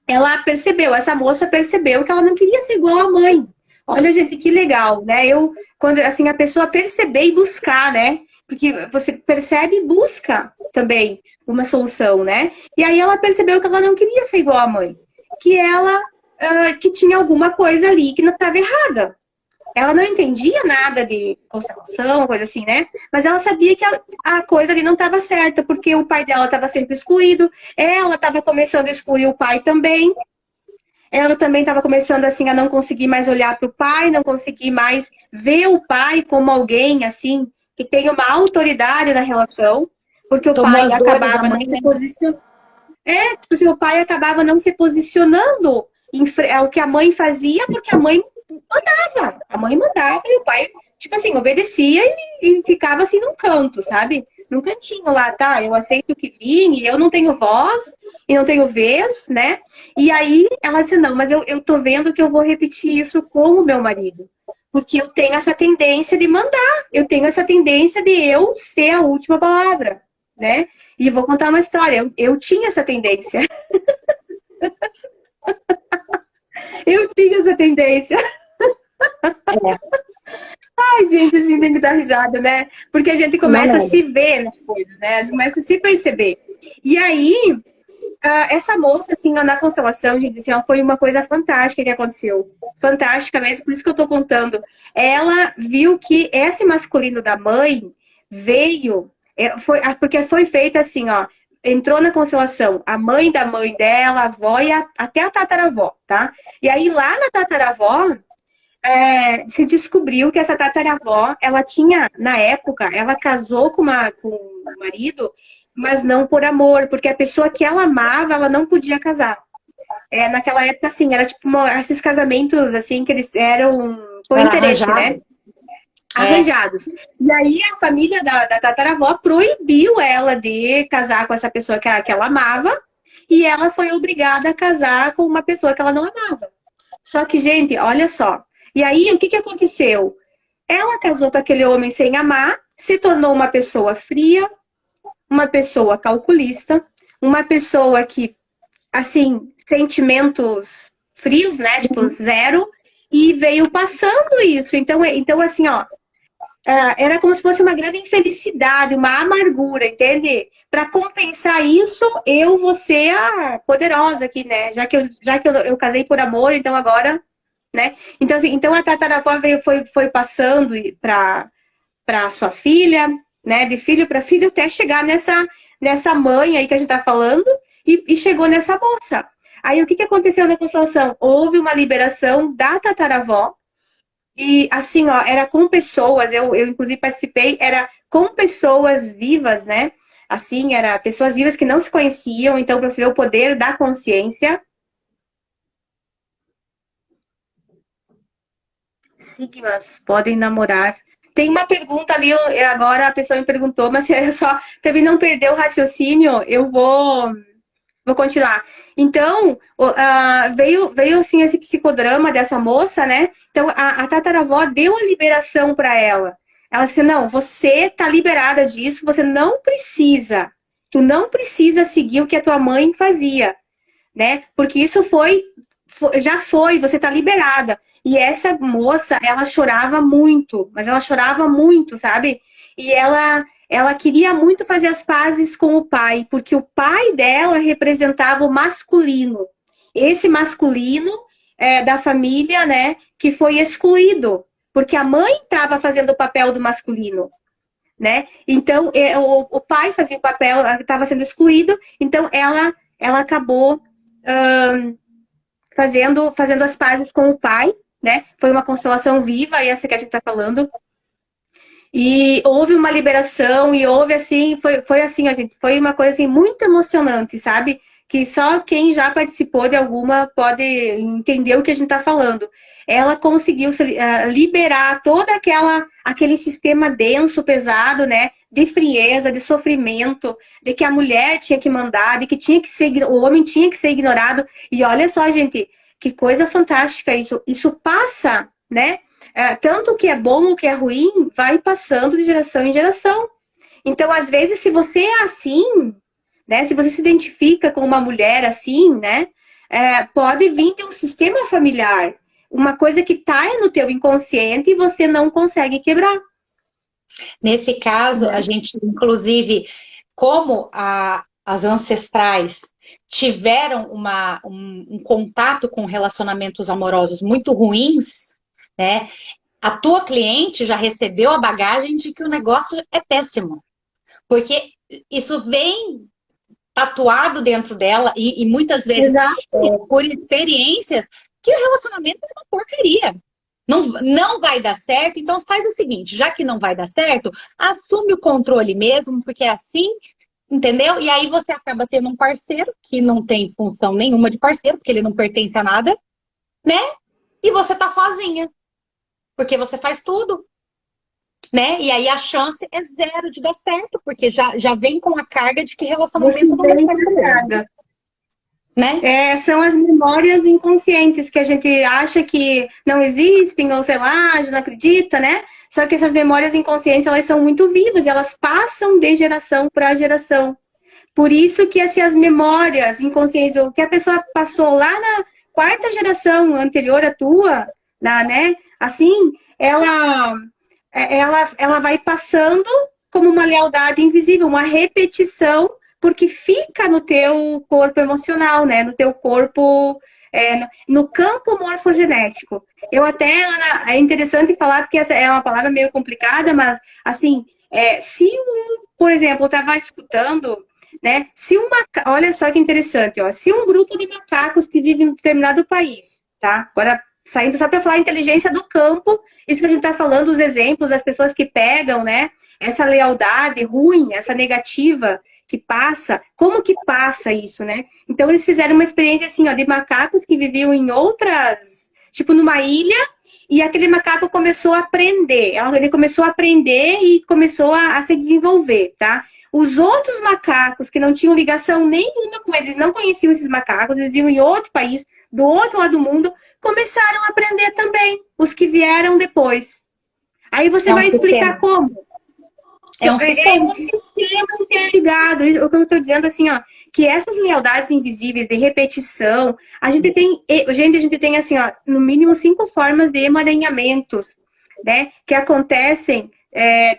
essa moça percebeu que ela não queria ser igual à mãe. Olha, gente, que legal, né? Quando assim a pessoa perceber e buscar, né? Porque você percebe e busca também uma solução, né? E aí ela percebeu que ela não queria ser igual à mãe, que ela que tinha alguma coisa ali que não estava errada. Ela não entendia nada de constelação, coisa assim, né? Mas ela sabia que a coisa ali não estava certa, porque o pai dela estava sempre excluído, ela estava começando a excluir o pai também. Ela também estava começando assim a não conseguir mais olhar para o pai, não conseguir mais ver o pai como alguém assim que tem uma autoridade na relação, porque o Tomou pai as dores da acabava não mãe, né? se posicionando. Tipo assim, o pai acabava não se posicionando ao que a mãe fazia, porque a mãe mandava. A mãe mandava e o pai, tipo assim, obedecia e ficava assim num canto, sabe? Num cantinho lá, tá? Eu aceito o que vim e eu não tenho voz e não tenho vez, né? E aí ela disse, não, mas eu tô vendo que eu vou repetir isso com o meu marido. Porque eu tenho essa tendência de mandar, eu tenho essa tendência de eu ser a última palavra, né? E vou contar uma história. Eu tinha essa tendência. Eu tinha essa tendência. É, Ai, gente, assim, tem que dar risada, né? Porque a gente não começa a nega. se ver nas coisas, né? A gente começa a se perceber. E aí, essa moça, assim, na constelação, gente, assim, ó, foi uma coisa fantástica que aconteceu. Fantástica mesmo, por isso que eu tô contando. Ela viu que esse masculino da mãe veio, porque foi feita assim, ó. Entrou na constelação a mãe da mãe dela, a avó e até a tataravó, tá? E aí, lá na tataravó, se descobriu que essa tataravó, ela tinha, na época, ela casou com o marido, mas não por amor, porque a pessoa que ela amava, ela não podia casar. Naquela época, assim, era tipo esses casamentos, assim, que eles eram por Era interesse, né? arranjado. É, Arranjados. E aí a família da tataravó proibiu ela de casar com essa pessoa que ela amava, e ela foi obrigada a casar com uma pessoa que ela não amava. Só que, gente, olha só. E aí, o que aconteceu? Ela casou com aquele homem sem amar, se tornou uma pessoa fria, uma pessoa calculista, uma pessoa que, assim, sentimentos frios, né? Tipo, zero, e veio passando isso. Então assim, ó, era como se fosse uma grande infelicidade, uma amargura, entende? Para compensar isso, eu vou ser a poderosa aqui, né? Já que eu casei por amor, então agora, né? Então, assim, então a tataravó foi passando para sua filha, né? De filho para filho, até chegar nessa mãe aí que a gente tá falando, e chegou nessa moça. Aí o que aconteceu na constelação? Houve uma liberação da tataravó, e assim, ó, era com pessoas, eu inclusive participei, era com pessoas vivas, né? Assim, era pessoas vivas que não se conheciam, então, para você ver o poder da consciência. Sigmas podem namorar. Tem uma pergunta ali, agora a pessoa me perguntou, mas é só para mim não perder o raciocínio, eu vou continuar. Então, veio assim esse psicodrama dessa moça, né? Então, a tataravó deu a liberação para ela. Ela disse: não, você tá liberada disso, você não precisa. Tu não precisa seguir o que a tua mãe fazia, né? Porque isso já foi, você tá liberada. E essa moça, ela chorava muito, mas ela chorava muito, sabe? E ela queria muito fazer as pazes com o pai, porque o pai dela representava o masculino. Esse masculino da família, né, que foi excluído, porque a mãe estava fazendo o papel do masculino, né? Então, o pai fazia o papel, estava sendo excluído, então ela acabou fazendo as pazes com o pai, né? Foi uma constelação viva, essa que a gente está falando. E houve uma liberação, e houve assim, foi assim, a gente, foi uma coisa assim muito emocionante, sabe? Que só quem já participou de alguma pode entender o que a gente está falando. Ela conseguiu liberar aquele sistema denso, pesado, né? De frieza, de sofrimento, de que a mulher tinha que mandar, de que o homem tinha que ser ignorado. E olha só, gente, que coisa fantástica isso. Isso passa, né? Tanto o que é bom, o que é ruim, vai passando de geração em geração. Então, às vezes, se você é assim, né? Se você se identifica com uma mulher assim, né? Pode vir de um sistema familiar. Uma coisa que está no teu inconsciente e você não consegue quebrar. Nesse caso, a gente, inclusive, como as ancestrais tiveram um contato com relacionamentos amorosos muito ruins, né? A tua cliente já recebeu a bagagem de que o negócio é péssimo. Porque isso vem tatuado dentro dela e muitas vezes por experiências que o relacionamento é uma porcaria. Não vai dar certo, então faz o seguinte, já que não vai dar certo, assume o controle mesmo, porque é assim, entendeu? E aí você acaba tendo um parceiro que não tem função nenhuma de parceiro, porque ele não pertence a nada, né? E você tá sozinha, porque você faz tudo, né? E aí a chance é zero de dar certo, porque já vem com a carga de que relacionamento não dá certo mesmo, né? São as memórias inconscientes que a gente acha que não existem, ou sei lá, a gente não acredita, né? Só que essas memórias inconscientes, elas são muito vivas, e elas passam de geração para geração. Por isso que assim, as memórias inconscientes, o que a pessoa passou lá na quarta geração anterior à tua, né? Assim, ela vai passando como uma lealdade invisível, uma repetição, porque fica no teu corpo emocional, né? No teu corpo, no campo morfogenético. Eu até, Ana, é interessante falar, porque essa é uma palavra meio complicada, mas, assim, por exemplo, eu estava escutando, né? Olha só que interessante, ó. Se um grupo de macacos que vive em um determinado país, tá? Agora, saindo só para falar inteligência do campo, isso que a gente está falando, os exemplos das pessoas que pegam, né? Essa lealdade ruim, essa negativa que passa, como que passa isso, né? Então eles fizeram uma experiência assim, ó, de macacos que viviam em outras, tipo numa ilha, e aquele macaco começou a aprender. Ele começou a aprender e começou a se desenvolver, tá? Os outros macacos que não tinham ligação nenhuma com eles, não conheciam esses macacos, eles viviam em outro país, do outro lado do mundo, começaram a aprender também, os que vieram depois. Aí você vai explicar como. É um sistema. Sistema interligado. O que eu estou dizendo assim, ó, que essas lealdades invisíveis de repetição, a gente tem assim, ó, no mínimo 5 formas de emaranhamentos, né, que acontecem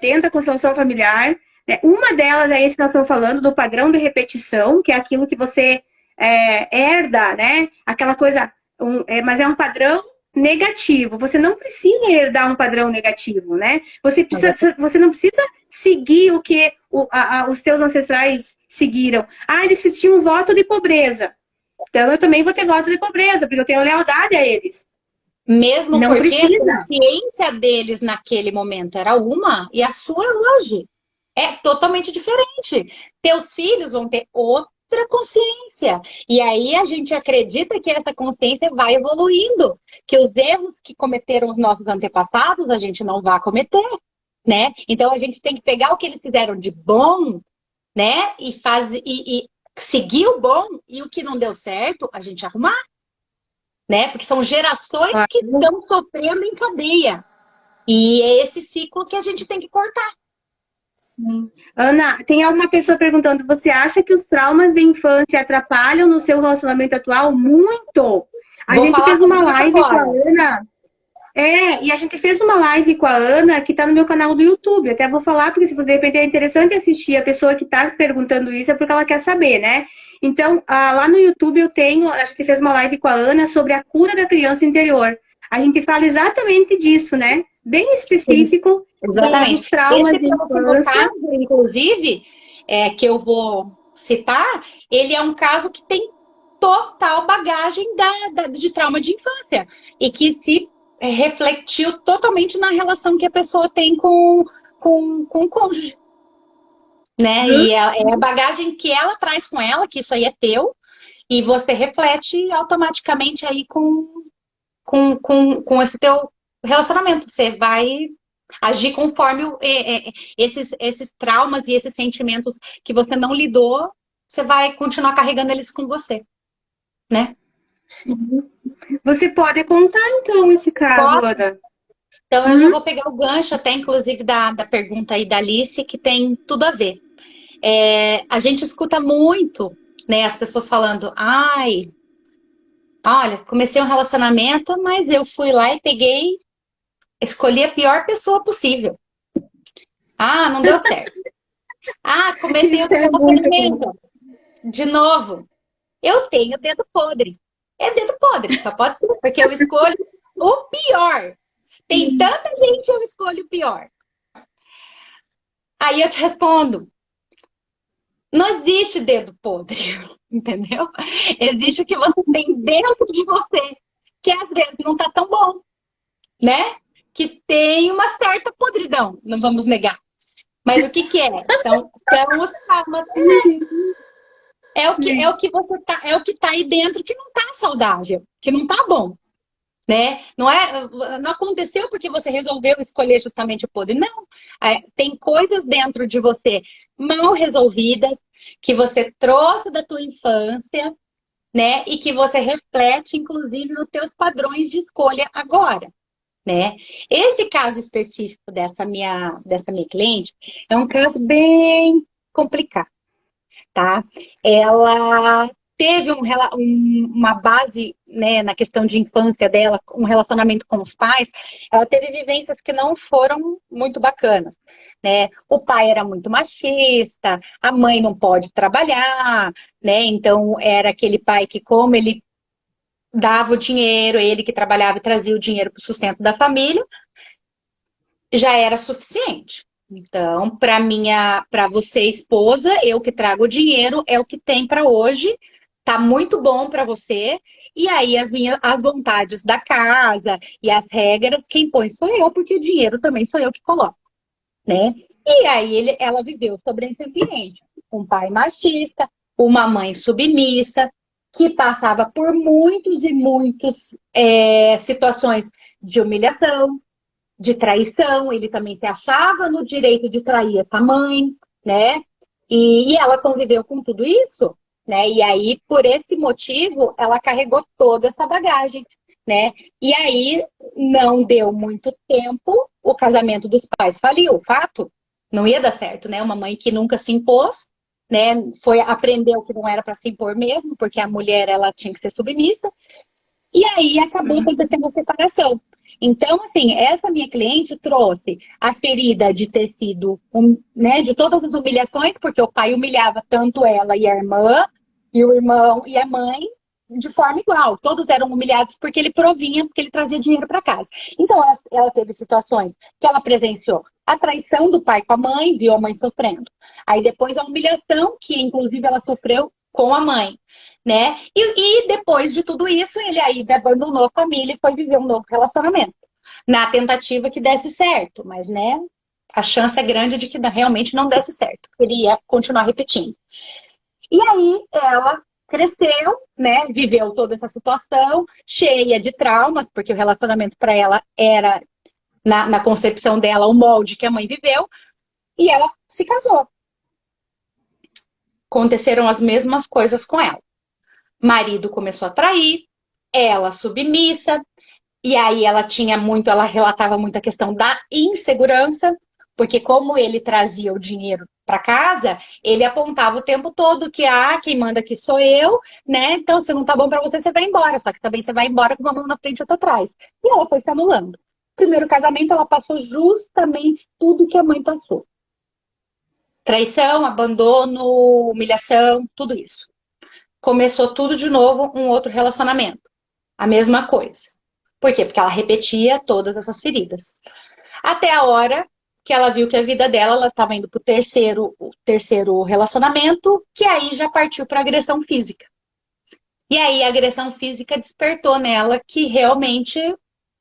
dentro da constelação familiar. Né? Uma delas é esse que nós estamos falando, do padrão de repetição, que é aquilo que você herda, né? Aquela coisa, mas é um padrão negativo. Você não precisa herdar um padrão negativo, né? Você não precisa seguir o que os teus ancestrais seguiram. Ah, eles tinham um voto de pobreza. Então eu também vou ter voto de pobreza, porque eu tenho lealdade a eles. Mesmo não porque precisa. A consciência deles naquele momento era uma e a sua hoje é totalmente diferente. Teus filhos vão ter outra consciência. E aí a gente acredita que essa consciência vai evoluindo, que os erros que cometeram os nossos antepassados a gente não vai cometer, né? Então a gente tem que pegar o que eles fizeram de bom, né? E seguir o bom, e o que não deu certo, a gente arrumar. Né? Porque são gerações que estão sofrendo em cadeia. E é esse ciclo que a gente tem que cortar. Sim. Ana, tem alguma pessoa perguntando, você acha que os traumas de infância atrapalham no seu relacionamento atual? Muito! A gente fez uma live com a Ana. E a gente fez uma live com a Ana que tá no meu canal do YouTube. Até vou falar, porque se você de repente é interessante assistir, a pessoa que tá perguntando isso é porque ela quer saber, né? Então, lá no YouTube a gente fez uma live com a Ana sobre a cura da criança interior. A gente fala exatamente disso, né? Bem específico. Sim, exatamente. Dos traumas de infância. Caso, inclusive, que eu vou citar, ele é um caso que tem total bagagem de trauma de infância. E que se refletiu totalmente na relação que a pessoa tem com o cônjuge. Né? E é a bagagem que ela traz com ela, que isso aí é teu, e você reflete automaticamente aí com esse teu relacionamento. Você vai agir conforme esses traumas e esses sentimentos que você não lidou, você vai continuar carregando eles com você, né? Sim. Você pode contar, então, esse caso, Ana? Então, eu já vou pegar o gancho até, inclusive, da pergunta aí da Alice, que tem tudo a ver. A gente escuta muito, né, as pessoas falando, olha, comecei um relacionamento, mas eu fui lá e escolhi a pior pessoa possível. Não deu certo. Comecei outro relacionamento. De novo, eu tenho dedo podre. É dedo podre, só pode ser, porque eu escolho o pior. Tem tanta gente, eu escolho o pior. Aí eu te respondo, não existe dedo podre, entendeu? Existe o que você tem dentro de você, que às vezes não tá tão bom, né? Que tem uma certa podridão, não vamos negar. Mas o que é? São os traumas. É o que você tá, é o que tá aí dentro que não tá saudável, que não tá bom, né? Não aconteceu porque você resolveu escolher justamente o podre, não. Tem coisas dentro de você mal resolvidas que você trouxe da tua infância, né? E que você reflete, inclusive, nos teus padrões de escolha agora, né? Esse caso específico dessa minha cliente é um caso bem complicado, tá? Ela teve uma base, né, na questão de infância dela, um relacionamento com os pais, ela teve vivências que não foram muito bacanas, né? O pai era muito machista, a mãe não pode trabalhar, né? Então era aquele pai que, como ele dava o dinheiro, ele que trabalhava e trazia o dinheiro para o sustento da família, já era suficiente. Então, para você, esposa, eu que trago o dinheiro, é o que tem para hoje, tá muito bom para você. E aí as vontades da casa e as regras, quem põe sou eu, porque o dinheiro também sou eu que coloco, né? E aí ela viveu sobre esse ambiente, um pai machista, uma mãe submissa, que passava por muitos e muitas situações de humilhação, de traição. Ele também se achava no direito de trair essa mãe, né? E ela conviveu com tudo isso, né? E aí, por esse motivo, ela carregou toda essa bagagem, né? E aí, não deu muito tempo, o casamento dos pais faliu, fato. Não ia dar certo, né? Uma mãe que nunca se impôs, né? Aprendeu que não era para se impor mesmo, porque a mulher, ela tinha que ser submissa. E aí, acabou acontecendo a separação. Então, assim, essa minha cliente trouxe a ferida de ter sido, né, de todas as humilhações, porque o pai humilhava tanto ela e a irmã, e o irmão e a mãe, de forma igual. Todos eram humilhados porque ele provinha, porque ele trazia dinheiro para casa. Então, ela teve situações que ela presenciou a traição do pai com a mãe, viu a mãe sofrendo. Aí depois a humilhação, que inclusive ela sofreu com a mãe, né? E depois de tudo isso, ele aí abandonou a família e foi viver um novo relacionamento. Na tentativa que desse certo, mas, né, a chance é grande de que realmente não desse certo. Ele ia continuar repetindo. E aí ela cresceu, né, viveu toda essa situação, cheia de traumas, porque o relacionamento para ela era, na concepção dela, o molde que a mãe viveu, e ela se casou. Aconteceram as mesmas coisas com ela. Marido começou a trair, ela submissa, e aí ela relatava muito a questão da insegurança, porque como ele trazia o dinheiro para casa, ele apontava o tempo todo que quem manda aqui sou eu, né? Então, se não tá bom para você, você vai embora. Só que também você vai embora com uma mão na frente e outra atrás. E ela foi se anulando. Primeiro casamento, ela passou justamente tudo que a mãe passou. Traição, abandono, humilhação, tudo isso. Começou tudo de novo, um outro relacionamento. A mesma coisa. Por quê? Porque ela repetia todas essas feridas. Até a hora que ela viu que a vida dela, ela estava indo para o terceiro relacionamento, que aí já partiu para agressão física. E aí a agressão física despertou nela que realmente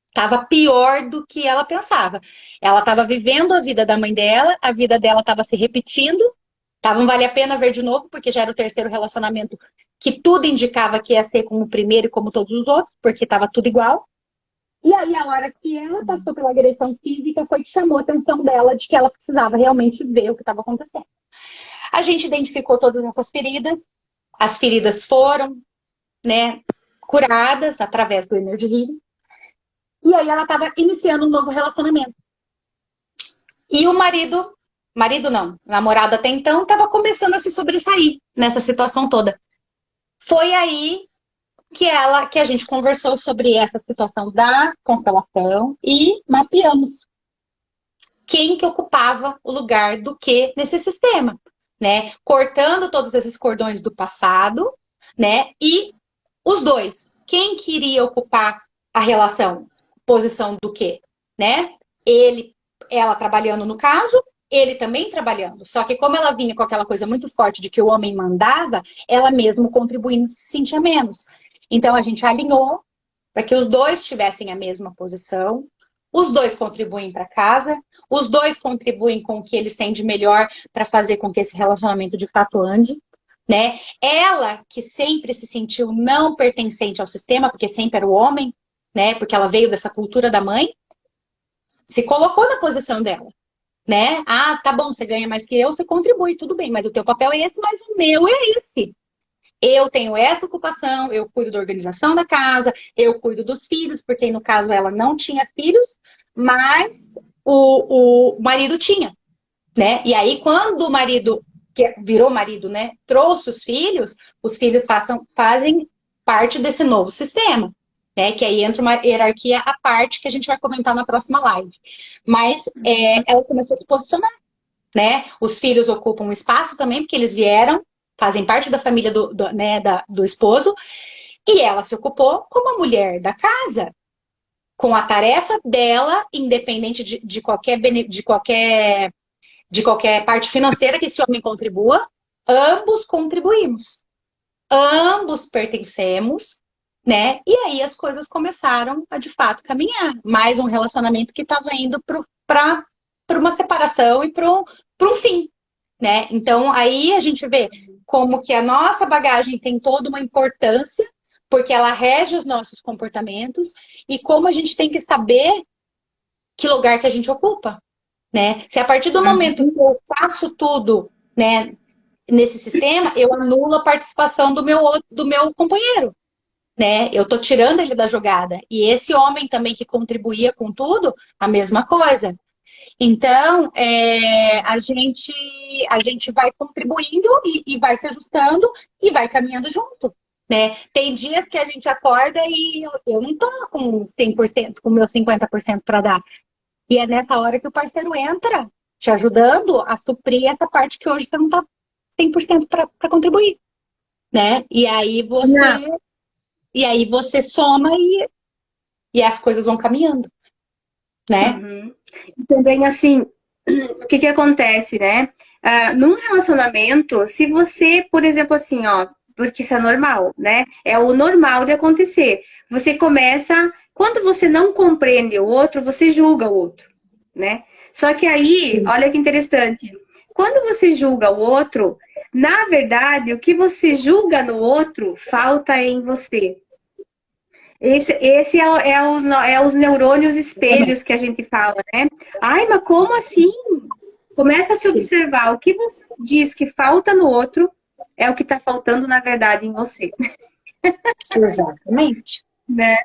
estava pior do que ela pensava. Ela estava vivendo a vida da mãe dela, a vida dela estava se repetindo, não valia a pena ver de novo, porque já era o terceiro relacionamento que tudo indicava que ia ser como o primeiro e como todos os outros, porque estava tudo igual. E aí, a hora que ela passou pela agressão física, foi que chamou a atenção dela de que ela precisava realmente ver o que estava acontecendo. A gente identificou todas essas feridas, as feridas foram, né, curadas através do Energy Healing, e aí ela estava iniciando um novo relacionamento. E o marido não, namorado até então, estava começando a se sobressair nessa situação toda. Foi aí que a gente conversou sobre essa situação da constelação e mapeamos quem que ocupava o lugar do que nesse sistema, né? Cortando todos esses cordões do passado, né? E os dois, quem queria ocupar a relação, posição do quê, né? Ela trabalhando no caso, ele também trabalhando. Só que como ela vinha com aquela coisa muito forte de que o homem mandava, ela mesmo contribuindo se sentia menos. Então, a gente alinhou para que os dois tivessem a mesma posição, os dois contribuem para casa, os dois contribuem com o que eles têm de melhor para fazer com que esse relacionamento de fato ande, né? Ela, que sempre se sentiu não pertencente ao sistema, porque sempre era o homem, né? Porque ela veio dessa cultura da mãe, se colocou na posição dela, né? Tá bom, você ganha mais que eu, você contribui, tudo bem, mas o teu papel é esse, mas o meu é esse. Eu tenho essa ocupação, eu cuido da organização da casa, eu cuido dos filhos, porque no caso ela não tinha filhos, mas o marido tinha, né? E aí quando o marido, que virou marido, né, trouxe os filhos fazem parte desse novo sistema, né? Que aí entra uma hierarquia à parte que a gente vai comentar na próxima live. Mas ela começou a se posicionar, né? Os filhos ocupam um espaço também, porque eles vieram, fazem parte da família do esposo, e ela se ocupou como a mulher da casa, com a tarefa dela, independente de qualquer parte financeira que esse homem contribua, ambos contribuímos, ambos pertencemos, né? E aí as coisas começaram a, de fato, caminhar. Mais um relacionamento que estava indo para uma separação e para um fim, né? Então, aí a gente vê como que a nossa bagagem tem toda uma importância, porque ela rege os nossos comportamentos, e como a gente tem que saber que lugar que a gente ocupa, né? Se a partir do momento que eu faço tudo, né, nesse sistema, eu anulo a participação do meu companheiro, né? Eu tô tirando ele da jogada. E esse homem também que contribuía com tudo, a mesma coisa. Então, a gente vai contribuindo e vai se ajustando e vai caminhando junto, né? Tem dias que a gente acorda e eu não tô com 100%, com o meu 50% para dar. E é nessa hora que o parceiro entra, te ajudando a suprir essa parte que hoje você não tá 100% para contribuir, né? Não. E aí você soma e as coisas vão caminhando, né? Uhum. E também, assim, o que que acontece, né? Num relacionamento, se você, por exemplo, assim, ó, porque isso é normal, né? É o normal de acontecer. Você começa, quando você não compreende o outro, você julga o outro, né? Só que aí, Sim. olha que interessante, quando você julga o outro, na verdade, o que você julga no outro falta em você. Esse é os neurônios Também. espelhos que a gente fala, né? Ai, mas como assim? Começa a se Sim, observar. O que você diz que falta no outro é o que está faltando, na verdade, em você, exatamente. né?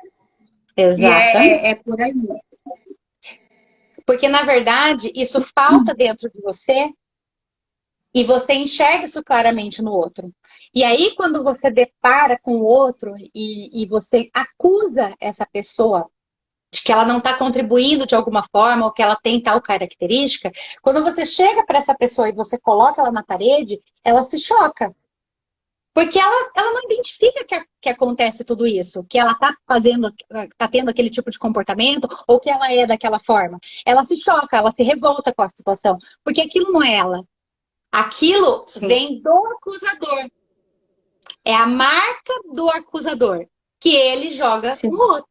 E Exatamente. é por aí. Porque, na verdade, isso falta dentro de você e você enxerga isso claramente no outro. E aí, quando você depara com o outro e você acusa essa pessoa de que ela não está contribuindo de alguma forma ou que ela tem tal característica, quando você chega para essa pessoa e você coloca ela na parede, ela se choca. Porque ela não identifica que acontece tudo isso, que ela está fazendo, está tendo aquele tipo de comportamento, ou que ela é daquela forma. Ela se choca, ela se revolta com a situação, porque aquilo não é ela. Aquilo Sim, vem do acusador. É a marca do acusador que ele joga no sim, outro,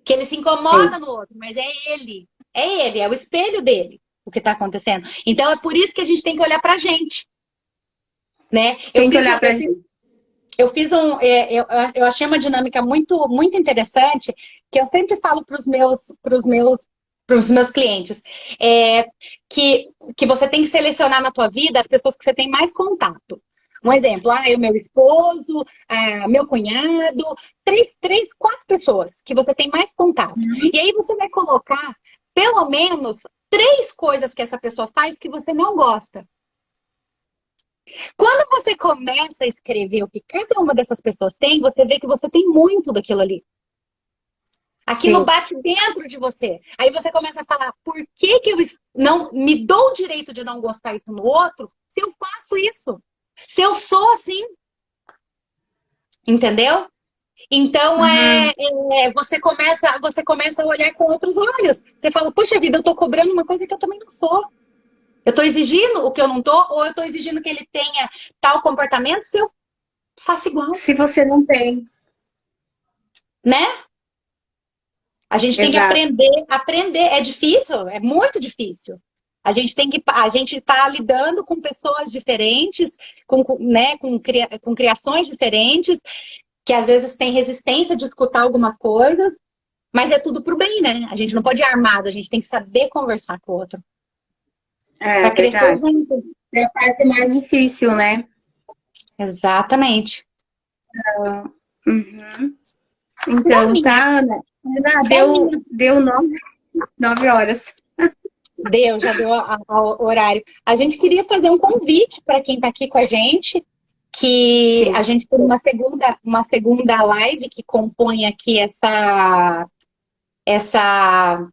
que ele se sim. incomoda no outro, mas é o espelho dele o que está acontecendo. Então é por isso que a gente tem que olhar para a gente, né? Tem que olhar pra gente. Eu fiz eu achei uma dinâmica muito interessante que eu sempre falo para os meus clientes, é, que você tem que selecionar na tua vida as pessoas que você tem mais contato. Um exemplo, o meu esposo, meu cunhado, quatro pessoas que você tem mais contato. E aí você vai colocar pelo menos três coisas que essa pessoa faz que você não gosta. Quando você começa a escrever o que cada uma dessas pessoas tem, você vê que você tem muito daquilo ali. Aquilo Sim, bate dentro de você. Aí você começa a falar, por que que eu não me dou o direito de não gostar isso no outro se eu faço isso? Se eu sou assim, entendeu? Então uhum. você começa a olhar com outros olhos. Você fala, puxa vida, eu tô cobrando uma coisa que eu também não sou. Eu tô exigindo o que eu não tô, ou eu tô exigindo que ele tenha tal comportamento se eu faço igual, Se você não tem, né? A gente tem que exato. aprender. É difícil, é muito difícil. A gente está lidando com pessoas diferentes, né, com criações diferentes, que às vezes têm resistência de escutar algumas coisas, mas é tudo pro bem, né? A gente não pode ir armado, a gente tem que saber conversar com o outro É para crescer verdade. junto. É a parte mais difícil, né? Exatamente. Uhum. Não, Então, minha, tá, Ana. Ana, é minha. deu 9 horas. Já deu o horário. A gente queria fazer um convite para quem está aqui com a gente, que a Sim. gente tem uma segunda live que compõe aqui essa, essa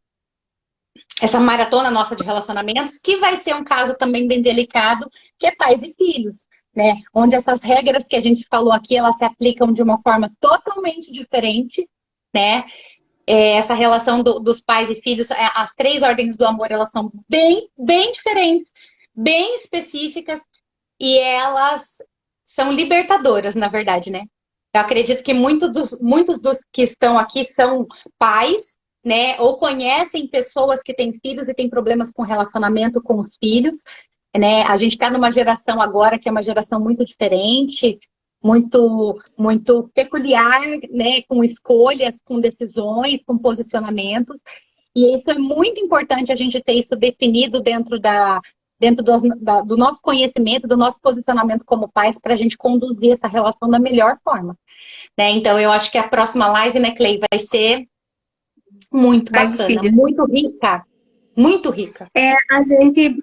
maratona nossa de relacionamentos, que vai ser um caso também bem delicado, que é pais e filhos, né? Onde essas regras que a gente falou aqui, elas se aplicam de uma forma totalmente diferente, né? Essa relação dos pais e filhos, as três ordens do amor, elas são bem diferentes, bem específicas, e elas são libertadoras, na verdade, né? Eu acredito que muitos dos que estão aqui são pais, né? Ou conhecem pessoas que têm filhos e têm problemas com relacionamento com os filhos, né? A gente está numa geração agora que é uma geração muito diferente, muito peculiar, né? Com escolhas, com decisões, com posicionamentos. E isso é muito importante a gente ter isso definido do nosso conhecimento, do nosso posicionamento como pais, para a gente conduzir essa relação da melhor forma. Né? Então, eu acho que a próxima live, né, Clay, vai ser muito Pais e bacana, filhos. muito rica, muito rica.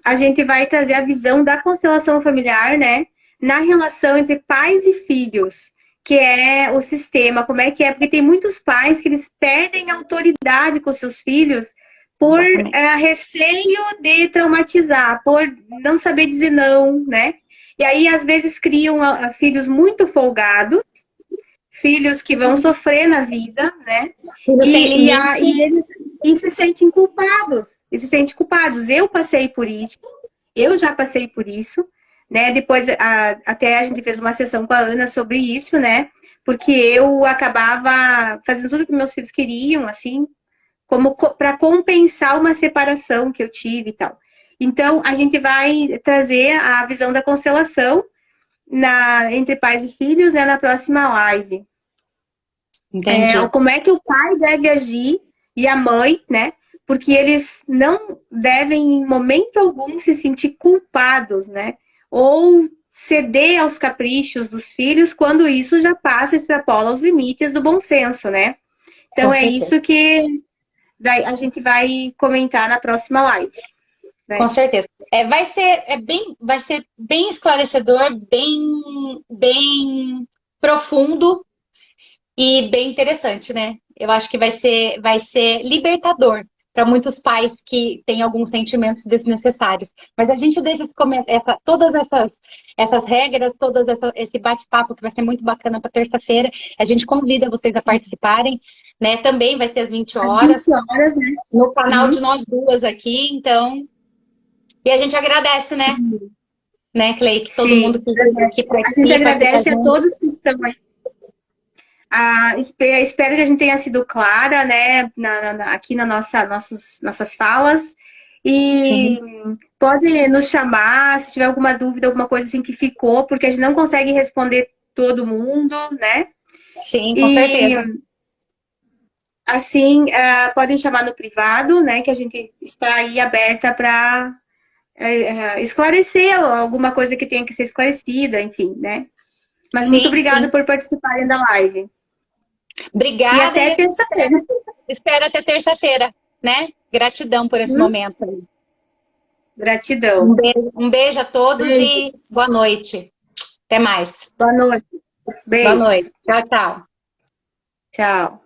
A gente vai trazer a visão da constelação familiar, né? Na relação entre pais e filhos. que é o sistema, como é que é, porque tem muitos pais que eles perdem a autoridade com seus filhos por receio de traumatizar, por não saber dizer não, né? E aí, às vezes, criam filhos muito folgados, filhos que vão sofrer na vida, né? Filho sem limite. E eles se sentem culpados. Eles se sentem culpados. Eu passei por isso, eu já passei por isso, né? Depois, até a gente fez uma sessão com a Ana sobre isso, né? Porque eu acabava fazendo tudo que meus filhos queriam, assim, como para compensar uma separação que eu tive e tal. Então, a gente vai trazer a visão da constelação entre pais e filhos, né, na próxima live. Entendi. Como é que o pai deve agir e a mãe, né? Porque eles não devem, em momento algum, se sentir culpados, né? Ou ceder aos caprichos dos filhos quando isso já passa, extrapola os limites do bom senso, né? Então, Com é certeza. isso que daí a gente vai comentar na próxima live. Com Né? certeza. Vai ser bem esclarecedor, bem profundo e bem interessante, né? Eu acho que vai ser libertador para muitos pais que têm alguns sentimentos desnecessários. Mas a gente deixa todas essas regras, esse bate-papo que vai ser muito bacana para terça-feira. A gente convida vocês a participarem, né? Também vai ser às 20 Às horas 20 horas, né? no canal de Uhum. nós duas aqui, então. E a gente agradece, Sim, né, Clay, que todo mundo sim. que A gente participa, que tá agradece a junto. todos que estão aí. Espero que a gente tenha sido clara, né, aqui na nossas falas. E Sim, pode nos chamar se tiver alguma dúvida, alguma coisa assim que ficou, porque a gente não consegue responder todo mundo, né? sim, com E certeza. assim, podem chamar no privado, né? Que a gente está aí aberta para esclarecer alguma coisa que tenha que ser esclarecida, enfim, né? Mas muito Sim, obrigada sim. por participarem da live. E Obrigada até e terça-feira. espero até terça-feira, né? Gratidão por esse momento. Gratidão. Um beijo a todos e Beijos. boa noite. Até mais. Boa noite. Boa Beijos. noite. Tchau, tchau. Tchau.